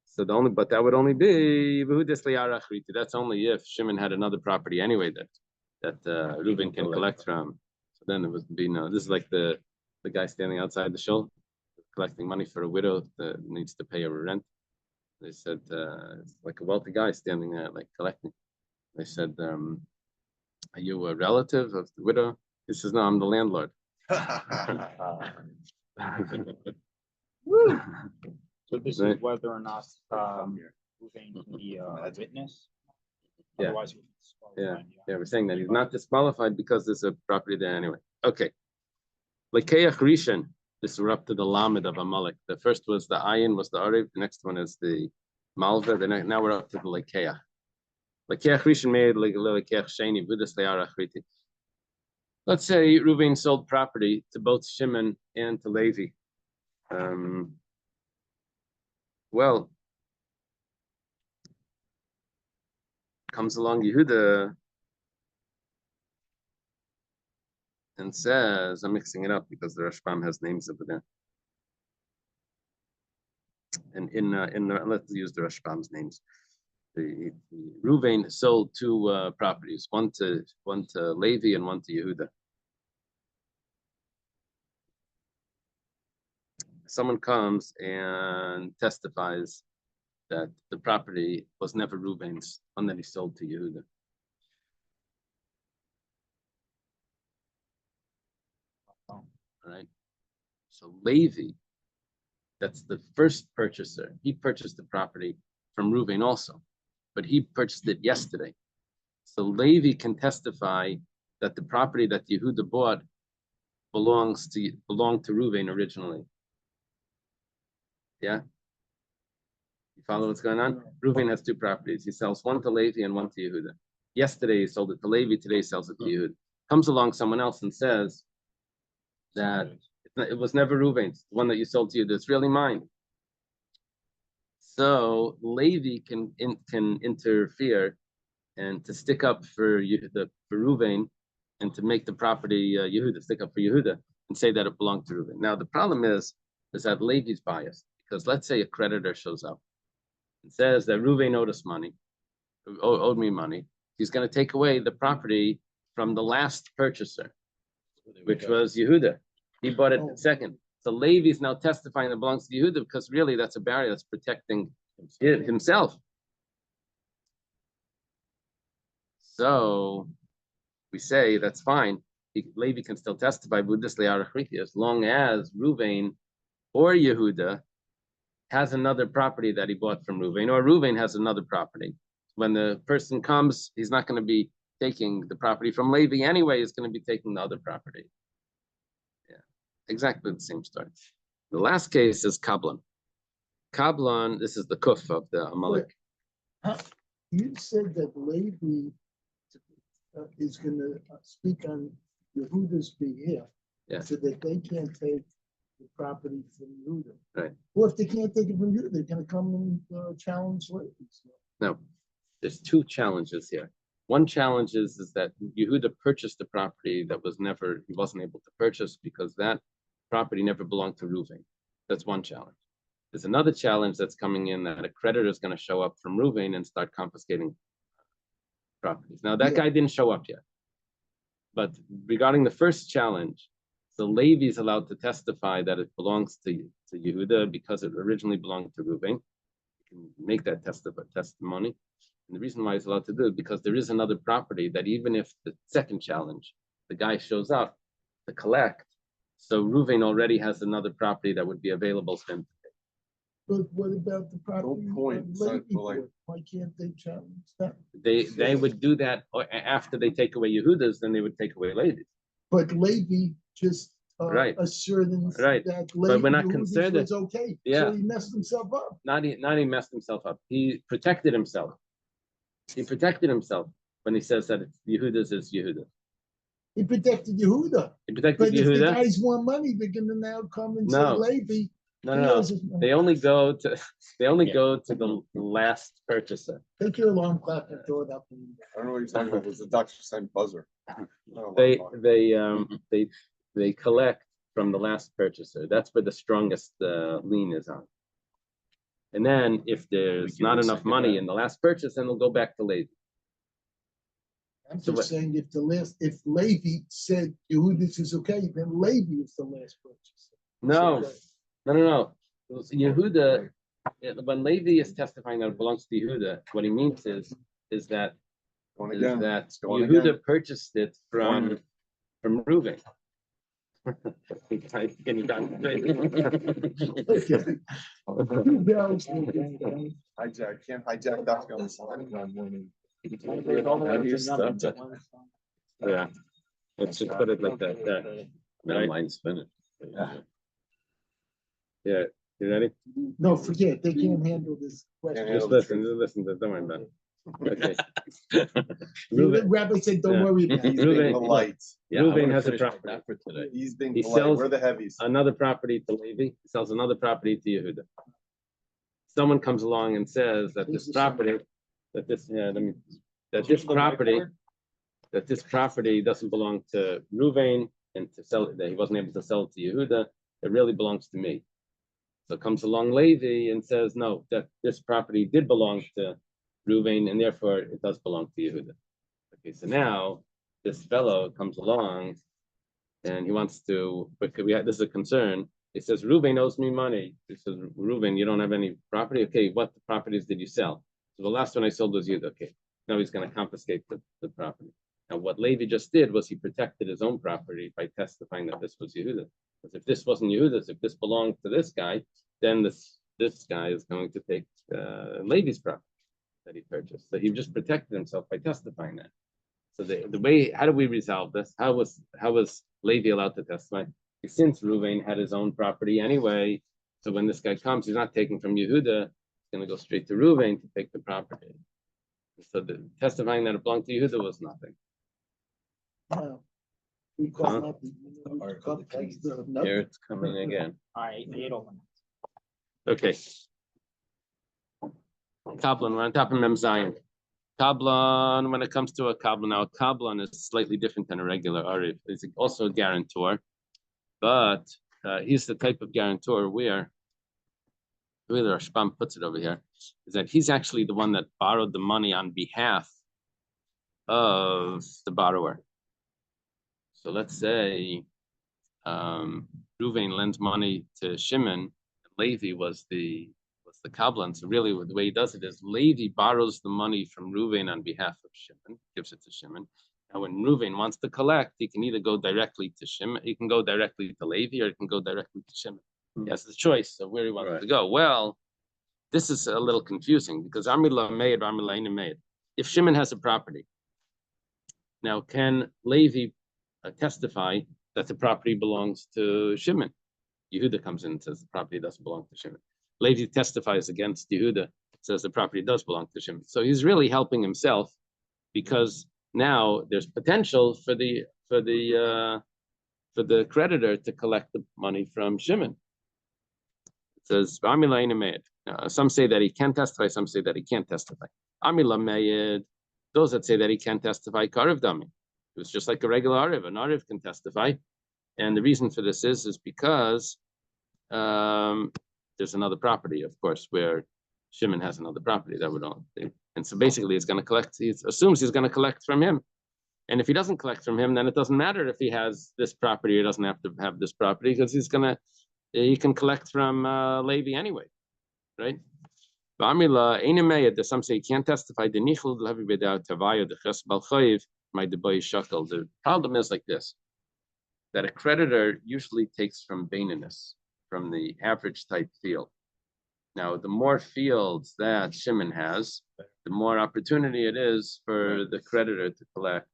So but that would only be that's only if Shimon had another property anyway that Reuven can collect from. So then it would be no. This is like the guy standing outside the shul collecting money for a widow that needs to pay her rent. They said it's like a wealthy guy standing there like collecting. They said, "Are you a relative of the widow?" He says, "No, I'm the landlord." So this is whether or not Reuven can be a witness. Yeah. Otherwise, he's disqualified. Yeah, we're saying that he's not disqualified because there's a property there anyway. Okay. Lekeach Rishon. This we're up to the Lamed of Amalek. The first was the Ayin, was the Ariv. The next one is the Malva. Then now we're up to the Lekeach. Lekeach Rishon made Lekeach Sheni Budas Le'ara Achriti. Let's say Reuven sold property to both Shimon and to Levi. Well, comes along Yehuda and says, I'm mixing it up because the Rashbam has names over there. And let's use the Rashbam's names. The Reuven sold two properties, one to Levi and one to Yehuda. Someone comes and testifies that the property was never Reuven's, one that he sold to Yehuda. All right. So Levi, that's the first purchaser. He purchased the property from Reuven also, but he purchased it yesterday. So Levi can testify that the property that Yehuda bought belonged to Reuven originally. Yeah? You follow what's going on? Reuven has two properties. He sells one to Levi and one to Yehuda. Yesterday he sold it to Levi, today he sells it to Yehuda. Comes along someone else and says that it was never Reuven's, the one that you sold to Yehuda, it's really mine. So Levi can interfere and to stick up for Reuven and to make the property Yehuda, stick up for Yehuda and say that it belonged to Reuven. Now the problem is that Levi's biased, because let's say a creditor shows up and says that Reuven owed me money. He's going to take away the property from the last purchaser, which was Yehuda. He bought it second. So Levi is now testifying that it belongs to Yehuda because really that's a barrier that's protecting himself. So we say that's fine. Levi can still testify as long as Reuven or Yehuda has another property that he bought from Reuven, or Reuven has another property. When the person comes, he's not going to be taking the property from Levi anyway, he's going to be taking the other property. Yeah, exactly the same story. The last case is Kablan. Kablan, this is the kuf of the Amalek. You said that Levi is going to speak on Yehuda's behalf, so that they can't take the property from Yehuda. Right. Well, if they can't take it from Yehuda, they're going to come and challenge Levi. No, there's two challenges here. One challenge is that Yehuda purchased the property that he wasn't able to purchase because that property never belonged to Reuven. That's one challenge. There's another challenge that's coming in that a creditor is going to show up from Reuven and start confiscating properties. Now that guy didn't show up yet. But regarding the first challenge, the Levi is allowed to testify that it belongs to Yehuda because it originally belonged to Reuven. You can make that testimony. And the reason why he's allowed to do it because there is another property that even if the second challenge, the guy shows up to collect, so Reuven already has another property that would be available to him. But what about the property? No point. Why can't they challenge that? They would do that after they take away Yehuda's, then they would take away Levi's. But Levi just asserting that Levi but we're not concerned was okay. So he messed himself up. Not he messed himself up. He protected himself. He protected himself when he says that Yehuda's is Yehuda. He protected Yehuda. He protected but Yehuda. If the guys want money, they're gonna now come and say Levi. No. They only go to the last purchaser. Take your alarm clock and throw it up. I don't know what you're talking about. There's a Dr. Sign buzzer. They collect from the last purchaser. That's where the strongest lien is on. And then if there's not enough money in the last purchase, then they'll go back to Levi. I'm just saying if Levi said Yehuda is okay, then Levi is the last purchaser. No. Yehuda, when Levi is testifying that it belongs to Yehuda, what he means is that Yehuda purchased it from Reuven. Can you Hijack, can't hijack that. Yeah, let's just put it like that. There. That line's finished. Yeah. You ready? No, forget, they can't handle this question. handle Just the listen, don't worry about it. Okay. The Reuven, rabbi said, don't Yeah. worry about He's it. Reuven- being polite. Reuven has a property. He's being He polite. sells We're the heavies. Another property to Levi, he sells another property to Yehuda. Someone comes along and says that this property, that this property doesn't belong to Reuven, and to sell it, that he wasn't able to sell it to Yehuda, it really belongs to me. So comes along Levi and says, no, that this property did belong to Reuven, and therefore it does belong to Yehuda. Okay, so now this fellow comes along and he wants to, but this is a concern. He says, Reuven owes me money. He says, Reuven, you don't have any property? Okay, what properties did you sell? So the last one I sold was Yehuda. Okay, now he's going to confiscate the property. Now what Levi just did was he protected his own property by testifying that this was Yehuda. Because if this wasn't Yehuda's, if this belonged to this guy, then this guy is going to take Levi's property that he purchased. So he just protected himself by testifying that. So the way, how do we resolve this? How was Levi allowed to testify? Since Reuven had his own property anyway, so when this guy comes, he's not taking from Yehuda, he's going to go straight to Reuven to take the property. So the testifying that it belonged to Yehuda was nothing. No. We call Huh? nothing. You know, we Article call of that's Keys. the Here nothing. it's coming again. All right, 801. Okay. Kablan, we're on top of Mem Zion. Kablan, when it comes to a Kablan, now a Kablan is slightly different than a regular Arif. He's also a guarantor, but he's the type of guarantor where, the way the Rashbam puts it over here, is that he's actually the one that borrowed the money on behalf of the borrower. So let's say Reuven lends money to Shimon, Levi was the Kablan. So really the way he does it is Levi borrows the money from Reuven on behalf of Shimon, gives it to Shimon. Now when Reuven wants to collect, he can either go directly to Shimon, he can go directly to Levi, or he can go directly to Shimon. He has the choice of where he wants to go. Well, this is a little confusing because Amila made, Amila ain't made. If Shimon has a property, now can Levi testify that the property belongs to Shimon? Yehuda comes in and says the property doesn't belong to Shimon. Levi testifies against Yehuda, says the property does belong to Shimon. So he's really helping himself because now there's potential for the creditor to collect the money from Shimon. It says Amila Meid. Some say that he can testify, some say that he can't testify. Amila Meid, those that say that he can't testify, Karev Dami. It was just like a regular Ariv. An Ariv can testify. And the reason for this is because there's another property, of course, where Shimon has another property that would own. And so basically it's going to collect, he assumes he's going to collect from him. And if he doesn't collect from him, then it doesn't matter if he has this property or doesn't have to have this property because he can collect from Levi anyway, right? Some say he can't testify. The problem is like this, that a creditor usually takes from Baininus, from the average type field. Now, the more fields that Shimon has, the more opportunity it is for the creditor to collect.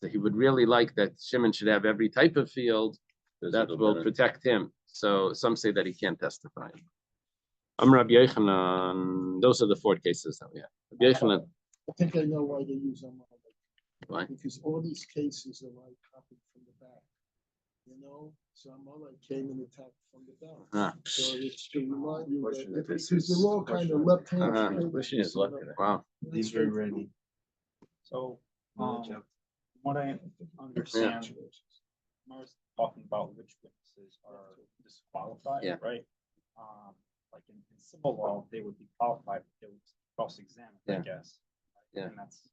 So he would really like that Shimon should have every type of field that will protect him. So some say that he can't testify. Rabbi Yochanan, those are the 4 cases that we have. Rabbi Yochanan, I think I know why they use them. why? Because all these cases are like copied from the back. You know, so Amalek came and attacked from the back. So it's to remind you that because they're all kind of left hand. Question is luck. Wow. These are ready. So, what I understand, Mars talking about which witnesses are disqualified, Yeah. right? Like in civil law, they would be qualified, but they would cross-examine, I Yeah. guess. Right? Yeah. And that's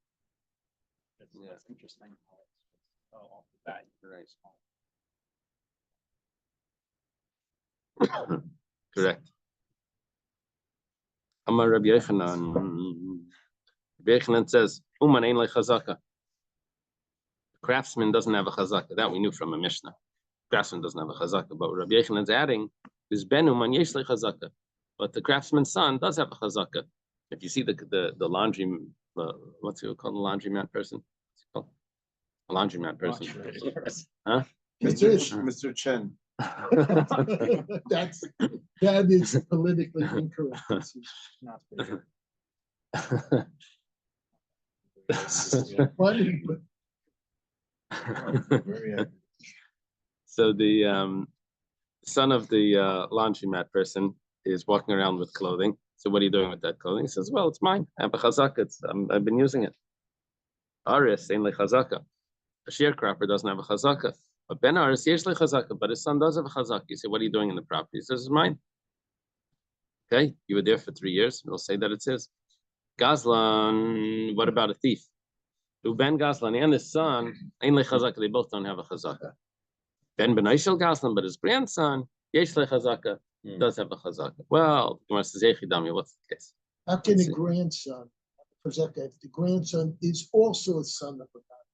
interesting. How it's just, off the bat. Right. Correct. Amar Rabbi Yochanan. Rabbi Yochanan says, "Uman ein le chazaka." Craftsman doesn't have a chazaka. That we knew from a Mishnah. Craftsman doesn't have a chazaka, but Rabbi Yochanan's adding is ben uman yesh le chazaka. But the craftsman's son does have a chazaka. If you see the laundry, what's it called? The laundromat person. What's it called? A laundromat person. Huh? Mr. Chen. That is politically incorrect. Not very- Funny, but Very accurate. So the son of the laundromat person is walking around with clothing. So what are you doing with that clothing? He says, well, it's mine. I have a chazaka. I've been using it. Aris ain't like chazaka. A sharecropper doesn't have a chazaka. But Ben Aris, yesh like chazaka, but his son does have a chazaka. You say, what are you doing in the property? He says, it's mine. Okay, you were there for 3 years. We'll say that it's his. Gazlan, what about a thief? Ben Gazlan and his son, ain't like chazaka. They both don't have a chazaka. Ben Benaishel Gazlan, but his grandson, yesh like chazaka, does have a chazaka. Well, the Gemara says, Echidami, what's the case? how can a grandson, if the grandson is also a son of a God?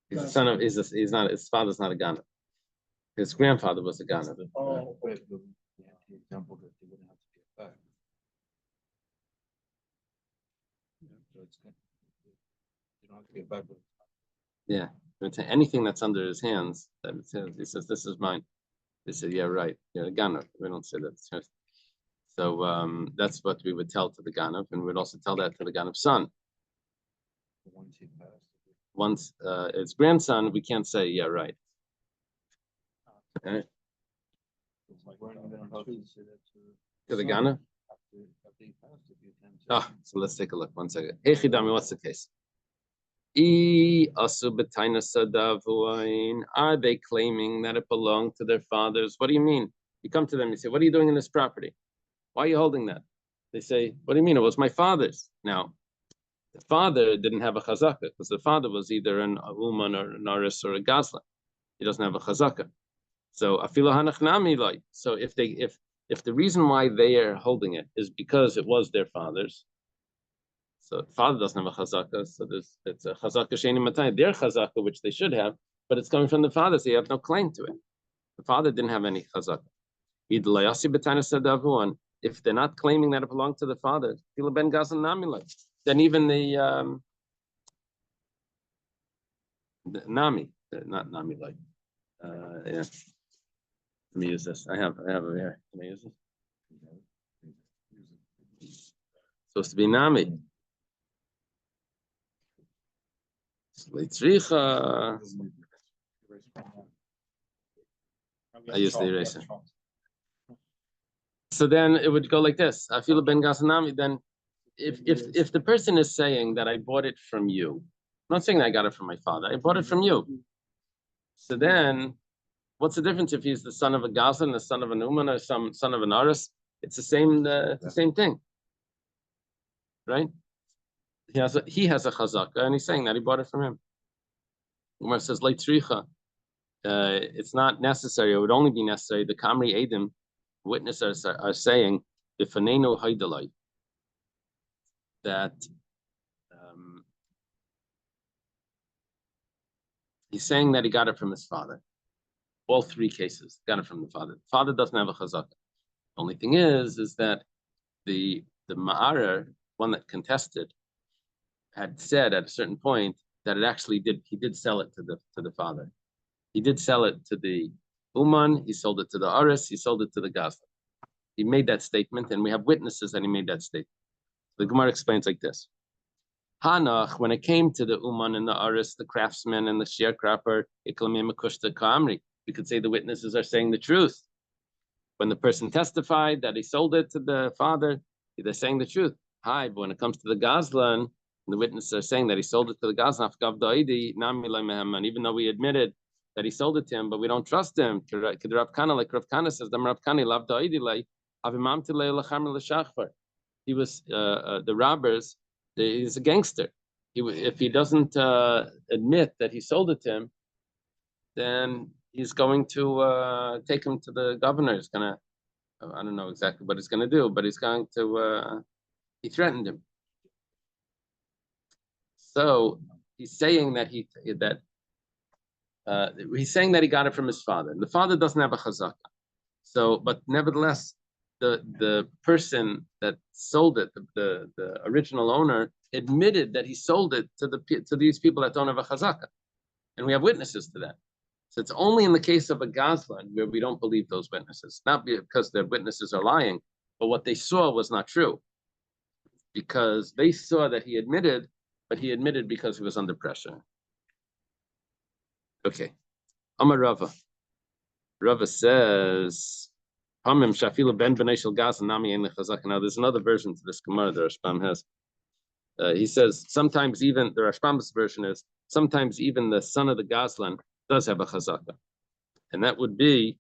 He's a son of, he's not, his father's not a Ghana. His grandfather was a Ghana. Oh, But the example that they wouldn't have to get back. So it's good. You don't have to get back. But Yeah. Anything that's under his hands, he says, this is mine. They said, yeah, right. You're a Ghana. We don't say that. So that's what we would tell to the Ganav, and we'd also tell that to the Ganav's son. once he passed. Once it's grandson, we can't say, yeah, right. Okay. We're not gonna have to say that To the Ganav? after he passed, if you can say- Oh, so let's take a look. 1 second. Echidami, what's the case? Are they claiming that it belonged to their fathers? What do you mean? You come to them, you say, what are you doing in this property? Why are you holding that? They say, what do you mean? It was my father's. Now, the father didn't have a chazaka because the father was either an uman or an aris or a gazla. He doesn't have a chazaka. So afilo hanachnami like. So if the reason why they are holding it is because it was their father's, so the father doesn't have a chazaka, so it's a chazaka sheni matai. Their chazaka, which they should have, but it's coming from the father, so you have no claim to it. The father didn't have any chazaka. If they're not claiming that it belonged to the father, then even the nami, not nami like. Yeah. Let me use this. I have it here. Can I use this? Supposed to be nami. I use the eraser. So then it would go like this. I feel ben gasanami. Then if the person is saying that I bought it from you, I'm not saying that I got it from my father. I bought it from you. So then what's the difference if he's the son of a Gazan, the son of an Uman, or some son of an Aris? It's the same thing. Right? He has a chazaka, and he's saying that he bought it from him. Umar says, Leitricha. It's not necessary, it would only be necessary. The Kamri Edim witnesses are saying, Bifanenu Haidalai, that he's saying that he got it from his father. All 3 cases got it from the father. The father doesn't have a chazaka. The only thing is that the Ma'arer, one that contested, had said at a certain point that he did sell it to the father. He did sell it to the Uman, he sold it to the Aris, he sold it to the Gazla. He made that statement, and we have witnesses that he made that statement. The Gemara explains like this. Hanach, when it came to the Uman and the Aris, the craftsman and the sharecropper, we could say the witnesses are saying the truth. When the person testified that he sold it to the father, they're saying the truth. Hi, but when it comes to the Gazlan, the witnesses are saying that he sold it to the Gazlan, and even though we admitted that he sold it to him, but we don't trust him. Like Rav Kana says, he was the robbers. He's a gangster. If he doesn't admit that he sold it to him, then he's going to take him to the governor. He's gonna, I don't know exactly what he's gonna do, but he's going to. He threatened him. So he's saying that he's saying that he got it from his father. And the father doesn't have a chazaka. So, but nevertheless, the person that sold it, the original owner, admitted that he sold it to these people that don't have a chazaka, and we have witnesses to that. So it's only in the case of a Gazlan where we don't believe those witnesses, not because their witnesses are lying, but what they saw was not true. Because they saw that he admitted, but he admitted because he was under pressure. Okay. Amar Rava. Rava says, now there's another version to this Gemara the Rashbam has. He says, sometimes even, the Rashbam's version is, sometimes even the son of the Gazlan does have a chazaka. And that would be,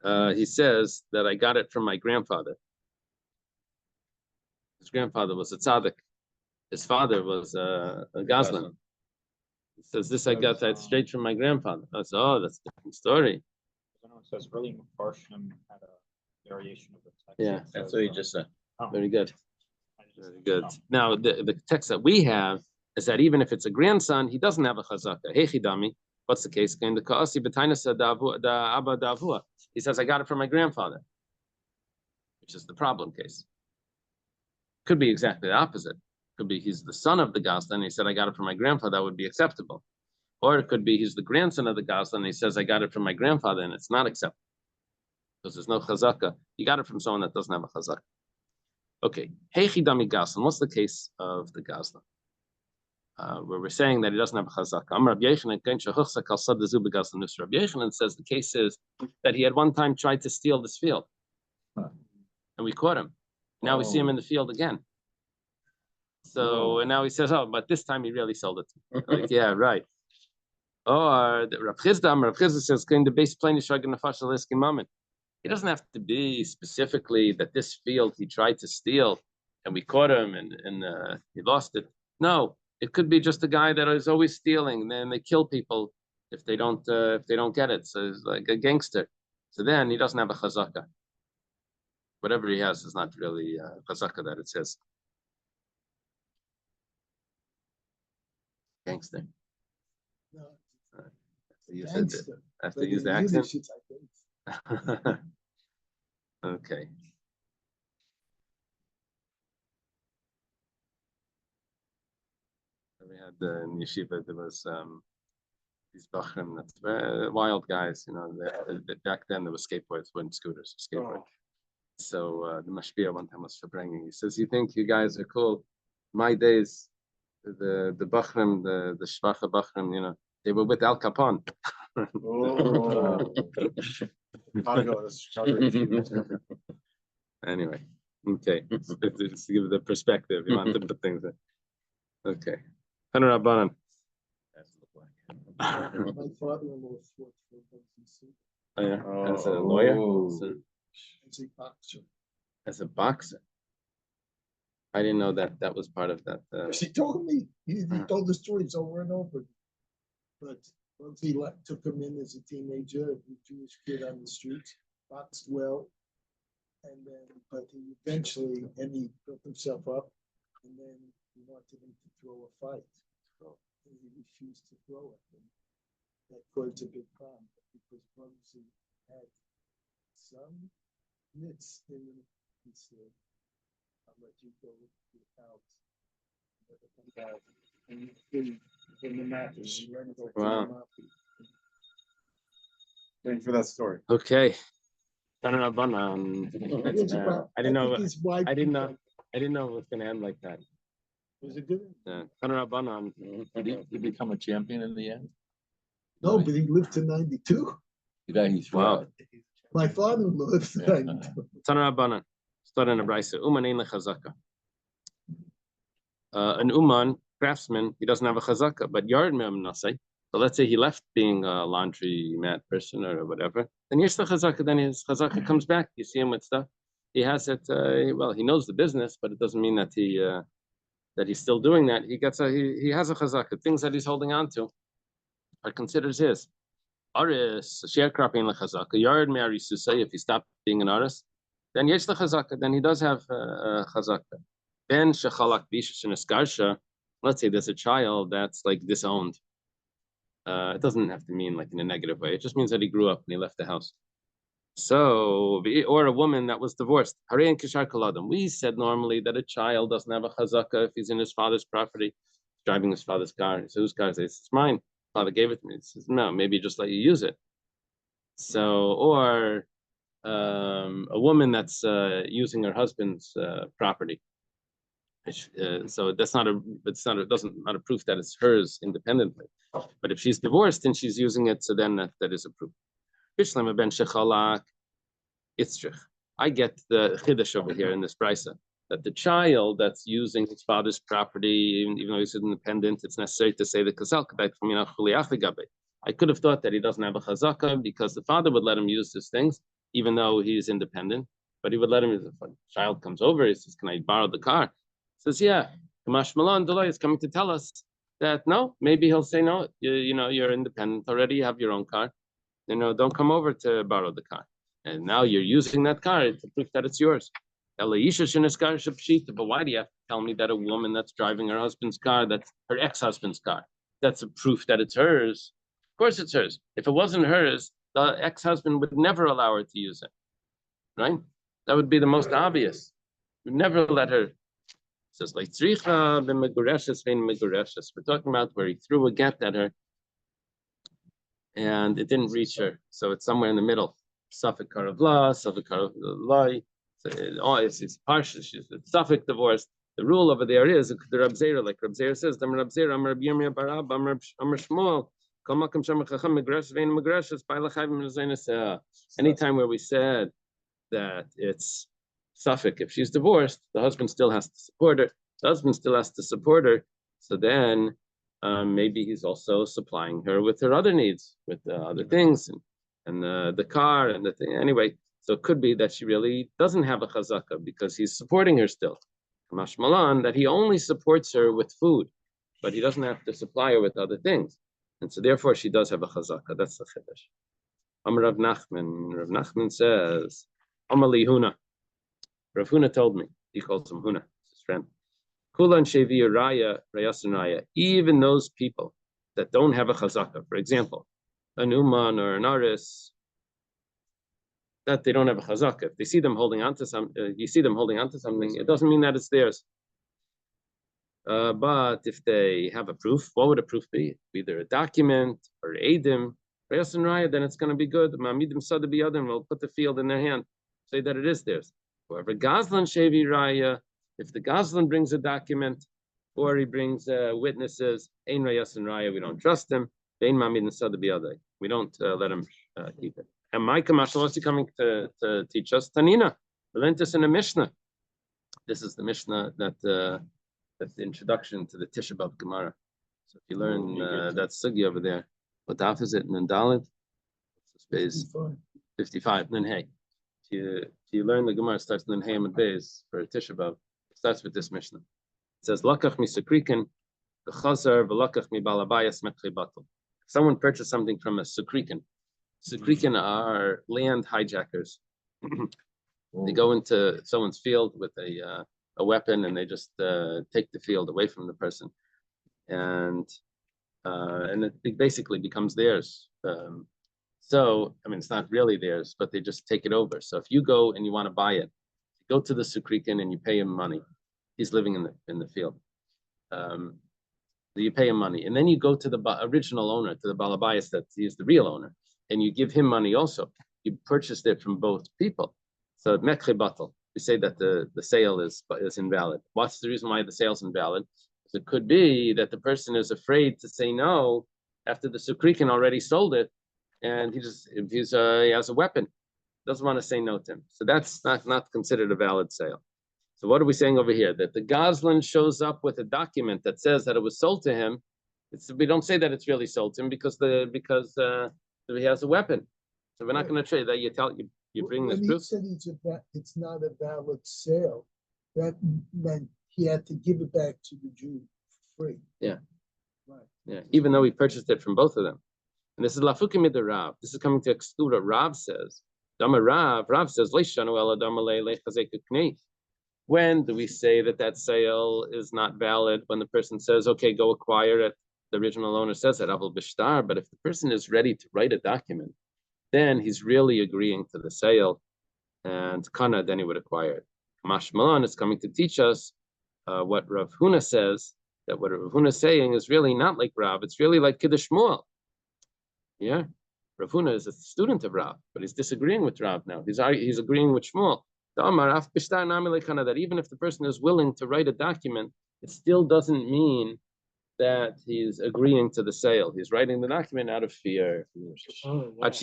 he says that I got it from my grandfather. His grandfather was a tzaddik. His father was a Gazlan. He says, this I got that straight from my grandfather. I said, oh, that's a different story. I know it says early Mepharshim had a variation of the text. Yeah, That's what he just said. Very good. Very good. Now, the text that we have is that even if it's a grandson, he doesn't have a chazaka. Hey, chidami, what's the case? He says, I got it from my grandfather, which is the problem case. Could be exactly the opposite. Could be he's the son of the Gazlan, and he said, I got it from my grandfather, that would be acceptable. Or it could be he's the grandson of the Gazlan, and he says, I got it from my grandfather, and it's not acceptable. Because there's no chazaka. You got it from someone that doesn't have a chazaka. Okay, Heichidami Gazlan. What's the case of the Gazlan? Where we're saying that he doesn't have a chazaka. Rabbi Yochanan says the case is that he had one time tried to steal this field, and we caught him. Now we see him in the field again. So and now he says, oh, but this time he really sold it. Like, yeah, right. Or Rav Chizda says, "Going to base plain moment." It doesn't have to be specifically that this field he tried to steal and we caught him and he lost it. No, it could be just a guy that is always stealing and then they kill people if they don't get it. So it's like a gangster. So then he doesn't have a chazaka. Whatever he has is not really chazaka that it says. Gangster. No, Have to use the accent. Okay. We had in yeshiva there was these bachrim, that's wild guys, you know. Back then there was skateboards, wooden scooters, skateboard. So the mashpia one time was bringing. He says, "You think you guys are cool? My days, the bachrim, the shvacha bachrim, you know, they were with Al Capone." Anyway, okay. Just to give the perspective, you want to put things in. Okay. Rabbanan. My father-in-law fought for Benson. Oh, yeah. As a lawyer? As a boxer. As a boxer? I didn't know that was part of that. She told me. He told the stories over and over. But once he took him in as a teenager, a Jewish kid on the streets, boxed well. And then, but he eventually, and he built himself up, and then he wanted him to throw a fight. And he refused to throw it. And that caused a big problem because Bumsy had some nits in him. He said, I'll let you go out. And in the mattress. Wow. Thank you for that story. Okay. I didn't know. I didn't know it was going to end like that. Was it good? Did he become a champion in the end? No, but he lived to 92. Wow. My father-in-law lived to 92. Tanarabanan. Start in a brisa. Uman ein lechazaka. An uman craftsman, he doesn't have a chazaka, but yard mem nasei. So let's say he left being a laundry mat person or whatever. Then here's the chazaka. Then his chazaka comes back. You see him with stuff. He has it. Well, he knows the business, but it doesn't mean that he's still doing that. He has a chazaka. Things that he's holding on to are considered his. Aris sharecropping the chazaka. Yard me arisusay. If he stopped being an artist, then yes the chazaka. Then he does have chazaka. Ben shechalak bishish in a. Let's say there's a child that's like disowned. It doesn't have to mean like in a negative way. It just means that he grew up and he left the house. So, or a woman that was divorced. We said normally that a child doesn't have a chazaka if he's in his father's property, driving his father's car. So whose car is this? It's mine. Father gave it to me. He says, no, maybe just let you use it. So, or a woman that's using her husband's property. So that's not a, not a proof that it's hers independently. But if she's divorced and she's using it, so then that is a proof. I get the chiddush over here in this brisa that the child that's using his father's property, even though he's independent, it's necessary to say the kazal. I could have thought that he doesn't have a chazaka because the father would let him use these things, even though he's independent. But he would let him. If a child comes over, he says, "Can I borrow the car?" He says, "Yeah." Kamash Malon Deloy is coming to tell us that no, maybe he'll say no. You're independent already. You have your own car. Don't come over to borrow the car. And now you're using that car to prove that it's yours. But why do you have to tell me that a woman that's driving her husband's car, that's her ex-husband's car, that's a proof that it's hers? Of course it's hers. If it wasn't hers, the ex-husband would never allow her to use it, right? That would be the most obvious. Would never let her. It says like we're talking about where he threw a get at her and it didn't reach her. So it's somewhere in the middle. Suffolk Karavla, Suffolk Karavla. It's partial. She's Suffolk divorce. The rule over there is the Rab Zera, like Rab Zera says, Rab Zera, Amar Yirmiyah Barab, Amar Shmuel. Anytime where we said that it's Suffolk, if she's divorced, the husband still has to support her. The husband still has to support her. So then maybe he's also supplying her with her other needs, with other things, and the car and the thing. Anyway, so it could be that she really doesn't have a chazaka because he's supporting her still. Kamash Malan, that he only supports her with food, but he doesn't have to supply her with other things. And so therefore she does have a chazaka. That's the chiddush. Amar Rav Nachman. Rav Nachman says, Amar li Huna. Rav Huna told me. He calls him Huna, his friend. Kulan shevi raya rayasan raya. Even those people that don't have a chazaka, for example, an uman or an aris, that they don't have a chazaka. If they see them holding onto you see them holding onto something, it doesn't mean that it's theirs. But if they have a proof, what would a proof be? Either a document or edim, rayasan raya, then it's going to be good. Ma'amidim sadabi adam will put the field in their hand, say that it is theirs. However, gazlan shevi raya, if the gazlan brings a document or he brings witnesses, ein rayasan raya, we don't trust him. We don't let him keep it. And my Kamashal, what's he coming to teach us? Tanina, relentless in a Mishnah. This is the Mishnah that's the introduction to the Tisha B'Av Gemara. So if you learn that sugi over there, what daf is it? And then Dalit, space 55. Then hey, if you learn the Gemara, starts in Hey and Beis for Tisha B'Av. It starts with this Mishnah. It says, Lakach mi Sukrikin, the Chazar, v'lakach mi Balabayas metri batel. Someone purchased something from a Sukrikin. Sukrikin are land hijackers. They go into someone's field with a weapon and they just take the field away from the person, and it basically becomes theirs. So I mean, it's not really theirs, but they just take it over. So if you go and you want to buy it, you go to the Sukrikin and you pay him money. He's living in the field. You pay him money, and then you go to the original owner, to the balabayas that he is the real owner, and you give him money also. You purchased it from both people. So mekhe batal, we say that the sale is invalid. What's the reason why the sale's invalid? Because it could be that the person is afraid to say no after the Sukrikin already sold it, and he has a weapon, doesn't want to say no to him. So that's not considered a valid sale. So what are we saying over here? That the Gazlan shows up with a document that says that it was sold to him. We don't say that it's really sold to him because he has a weapon. So we're not going to trade that. You bring this proof. When he said it's not a valid sale, that meant he had to give it back to the Jew for free. Yeah. Right. Yeah. Even though he purchased it from both of them. And this is Lafukim Id Rav. This is coming to exclude what Rav says. Rav says, when do we say that sale is not valid? When the person says, okay, go acquire it. The original owner says that, but if the person is ready to write a document, then he's really agreeing to the sale, and kana, then he would acquire it. Kamash Malan is coming to teach us what Rav Huna says, that what Rav Huna is saying is really not like Rav. It's really like Kiddush Shmuel. Yeah, Rav Huna is a student of Rav, but he's disagreeing with Rav now. He's agreeing with Shmuel. That even if the person is willing to write a document, it still doesn't mean that he's agreeing to the sale. He's writing the document out of fear. Unless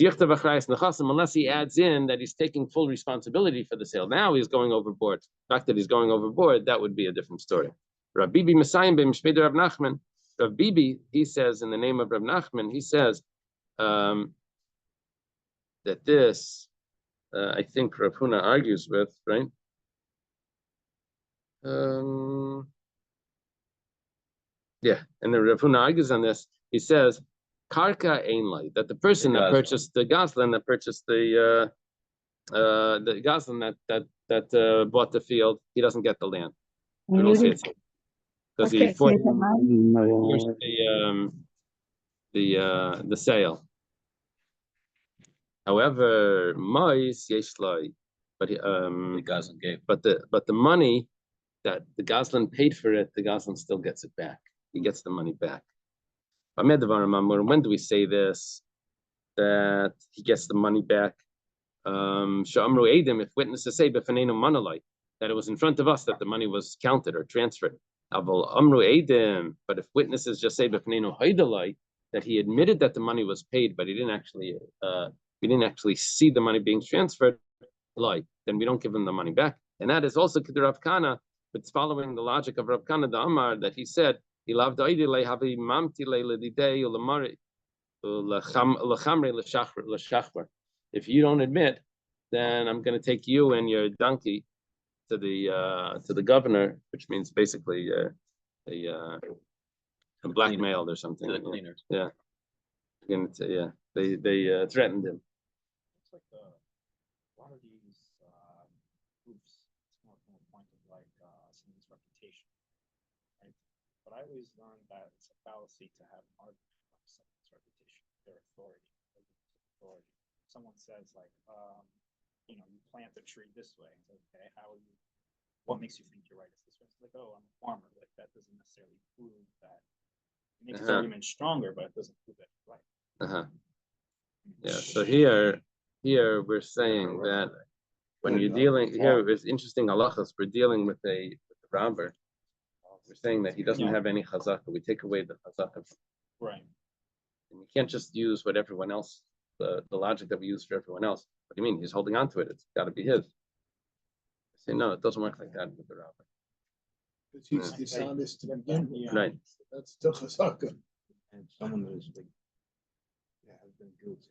he adds in that he's taking full responsibility for the sale. Now he's going overboard. The fact that he's going overboard, that would be a different story. Rav Bibi Messiah b'mishpeder Rav Nachman. Rav Bibi, he says in the name of Rav Nachman, he says that this, I think Rav Huna argues with, right? Yeah, and the Rav Huna argues on this. He says, "Karka ainlai," that the person that purchased the Goslin, that purchased the Goslin that bought the field, he doesn't get the land because he forced the sale. However, mais yeshlai, but the Goslin gave, but the money that the Goslin paid for it, the Goslin still gets it back. He gets the money back. When do we say this? That he gets the money back? If witnesses say that it was in front of us that the money was counted or transferred. But if witnesses just say that he admitted that the money was paid, but he didn't actually see the money being transferred, then we don't give him the money back. And that is also Rav Kana. It's following the logic of Rav Kana the Amar that he said, if you don't admit, then I'm going to take you and your donkey to the governor, which means basically blackmailed or something. The cleaners. Yeah. They threatened him. It's like a lot of these groups, it's more from a point of like someone's reputation, right? But I always learned that it's a fallacy to have an argument about someone's reputation, their authority. Someone says like, you plant the tree this way. It's okay, what makes you think you're right? It's this way. It's like, oh, I'm a farmer. Like that doesn't necessarily prove that. It makes the argument stronger, but it doesn't prove that you're right. Yeah. So here we're saying that when you're dealing here, it's interesting halachas. We're dealing with the robber. We're saying that he doesn't have any chazaka. We take away the chazaka. Right. And you can't just use what everyone else, the logic that we use for everyone else. What do you mean? He's holding on to it. It's got to be his. I say no, it doesn't work like that with the robber. Because he's dishonest to begin with. Right. That's the chazaka. And someone that is like, has been guilty.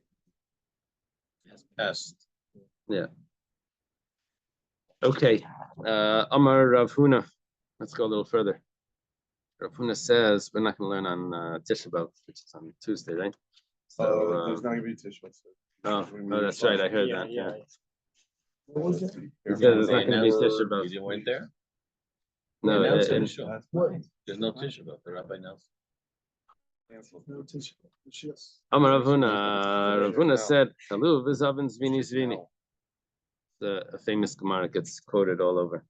Yes. Yeah. Okay. Amar Rav Huna. Let's go a little further. Rav Huna says we're not going to learn on Tisha B'Av, which is on Tuesday, right? So there's not going to be Tisha B'Av. Oh, that's right. I heard that. Yeah. What was it? He said there's not going to be Tisha B'Av. You weren't there? No, There's no Tisha B'Av. The rabbi knows. No Tisha B'Av. Yes. Amar Rav Huna. Rav Huna said, "Chaluv is oven zvini zvini." A famous Gemara gets quoted all over.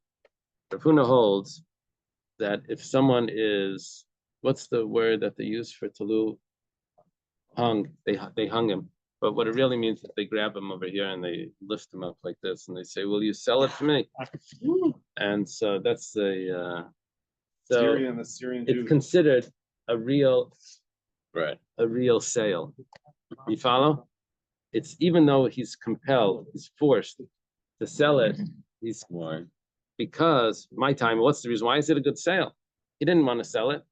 Rav Huna holds that if someone is, what's the word that they use for talu? Hung. They hung him. But what it really means is they grab him over here and they lift him up like this and they say, "Will you sell it to me?" And so that's the Syrian it's Jews. considered a real sale. You follow? It's even though he's compelled, he's forced to sell it. He's because my time. What's the reason? Why is it a good sale? He didn't want to sell it.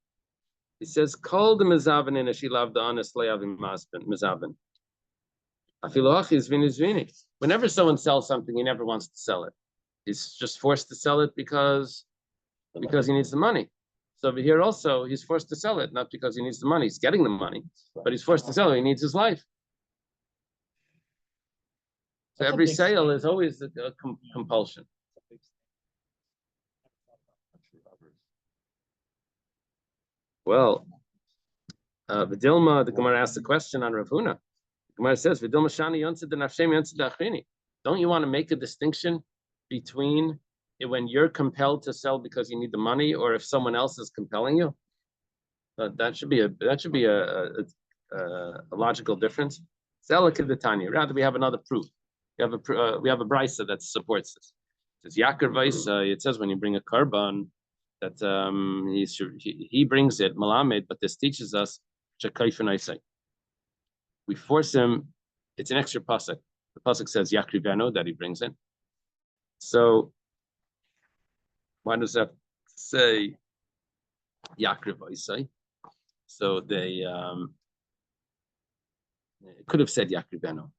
He says, "Call the mizavin and she loved the honest layavim mizavin." Whenever someone sells something, he never wants to sell it. He's just forced to sell it because he needs the money. So over here also, he's forced to sell it, not because he needs the money. He's getting the money, but he's forced to sell it. He needs his life. So every sale is always a compulsion. Well, the Gemara asked the question on Rav Huna. The Gemara says, don't you want to make a distinction between when you're compelled to sell because you need the money or if someone else is compelling you? That should be a logical difference. Tanya. Rather, we have another proof. We have a brisa that supports this. It says Yakir Vaisa. It says when you bring a karban that he brings it malamed, but this teaches us we force him. It's an extra pasuk. The pasuk says Yakriveno that he brings it. So why does that say Yakriv Vaisa? So they it could have said Yakriveno.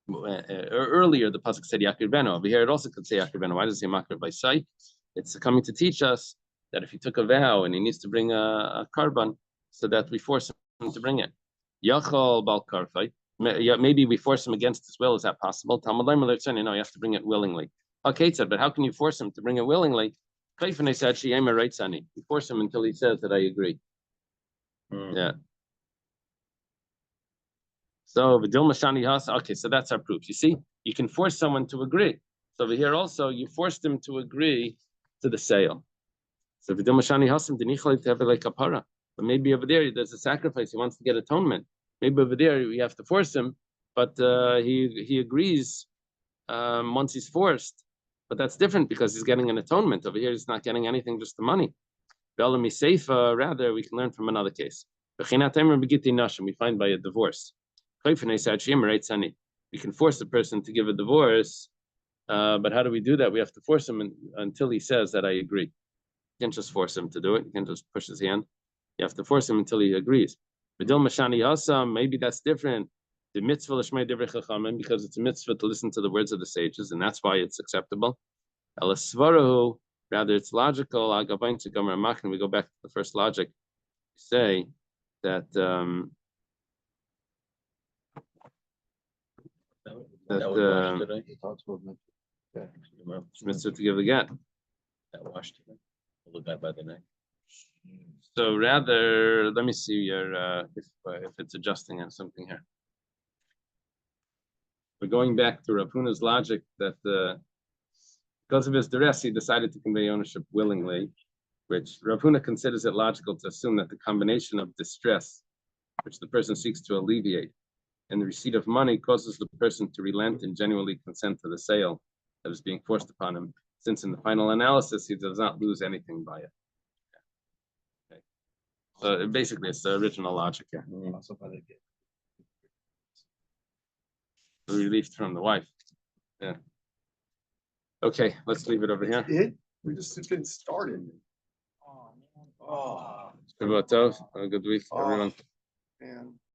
Earlier, the pasuk said Yakriveno. Over here, it also could say Yakriveno. Why does it say Makriv Vaisa? It's coming to teach us that if he took a vow and he needs to bring a karban, so that we force him to bring it. Yachal bal karfai. Maybe we force him against his will. Is that possible? Talmud no, he has to bring it willingly. Okay, but how can you force him to bring it willingly? We force him until he says that I agree. Yeah. So okay, so that's our proof. You see, you can force someone to agree. So over here also, you forced him to agree to the sale. So but maybe over there there's a sacrifice. He wants to get atonement. Maybe over there we have to force him, but he agrees once he's forced. But that's different because he's getting an atonement. Over here, he's not getting anything, just the money. Rather, we can learn from another case. We find by a divorce. We can force the person to give a divorce, but how do we do that? We have to force him until he says that I agree. You can't just force him to do it. You can't just push his hand. You have to force him until he agrees. Maybe that's different. The mitzvah because it's a mitzvah to listen to the words of the sages, and that's why it's acceptable. Rather, it's logical. We go back to the first logic. We say that mitzvah to give the get. That washed it. The guy by the neck. So rather, let me see your if it's adjusting on something here. We're going back to Rav Huna's logic that because of his duress, he decided to convey ownership willingly, which Rav Huna considers it logical to assume that the combination of distress, which the person seeks to alleviate, and the receipt of money causes the person to relent and genuinely consent to the sale that is being forced upon him, since in the final analysis, he does not lose anything by it. Okay. So basically, it's the original logic here. Relief from the wife. Yeah. Okay, let's leave it over here. We just getting started. Oh, man. Oh. Have a good week, everyone. Man.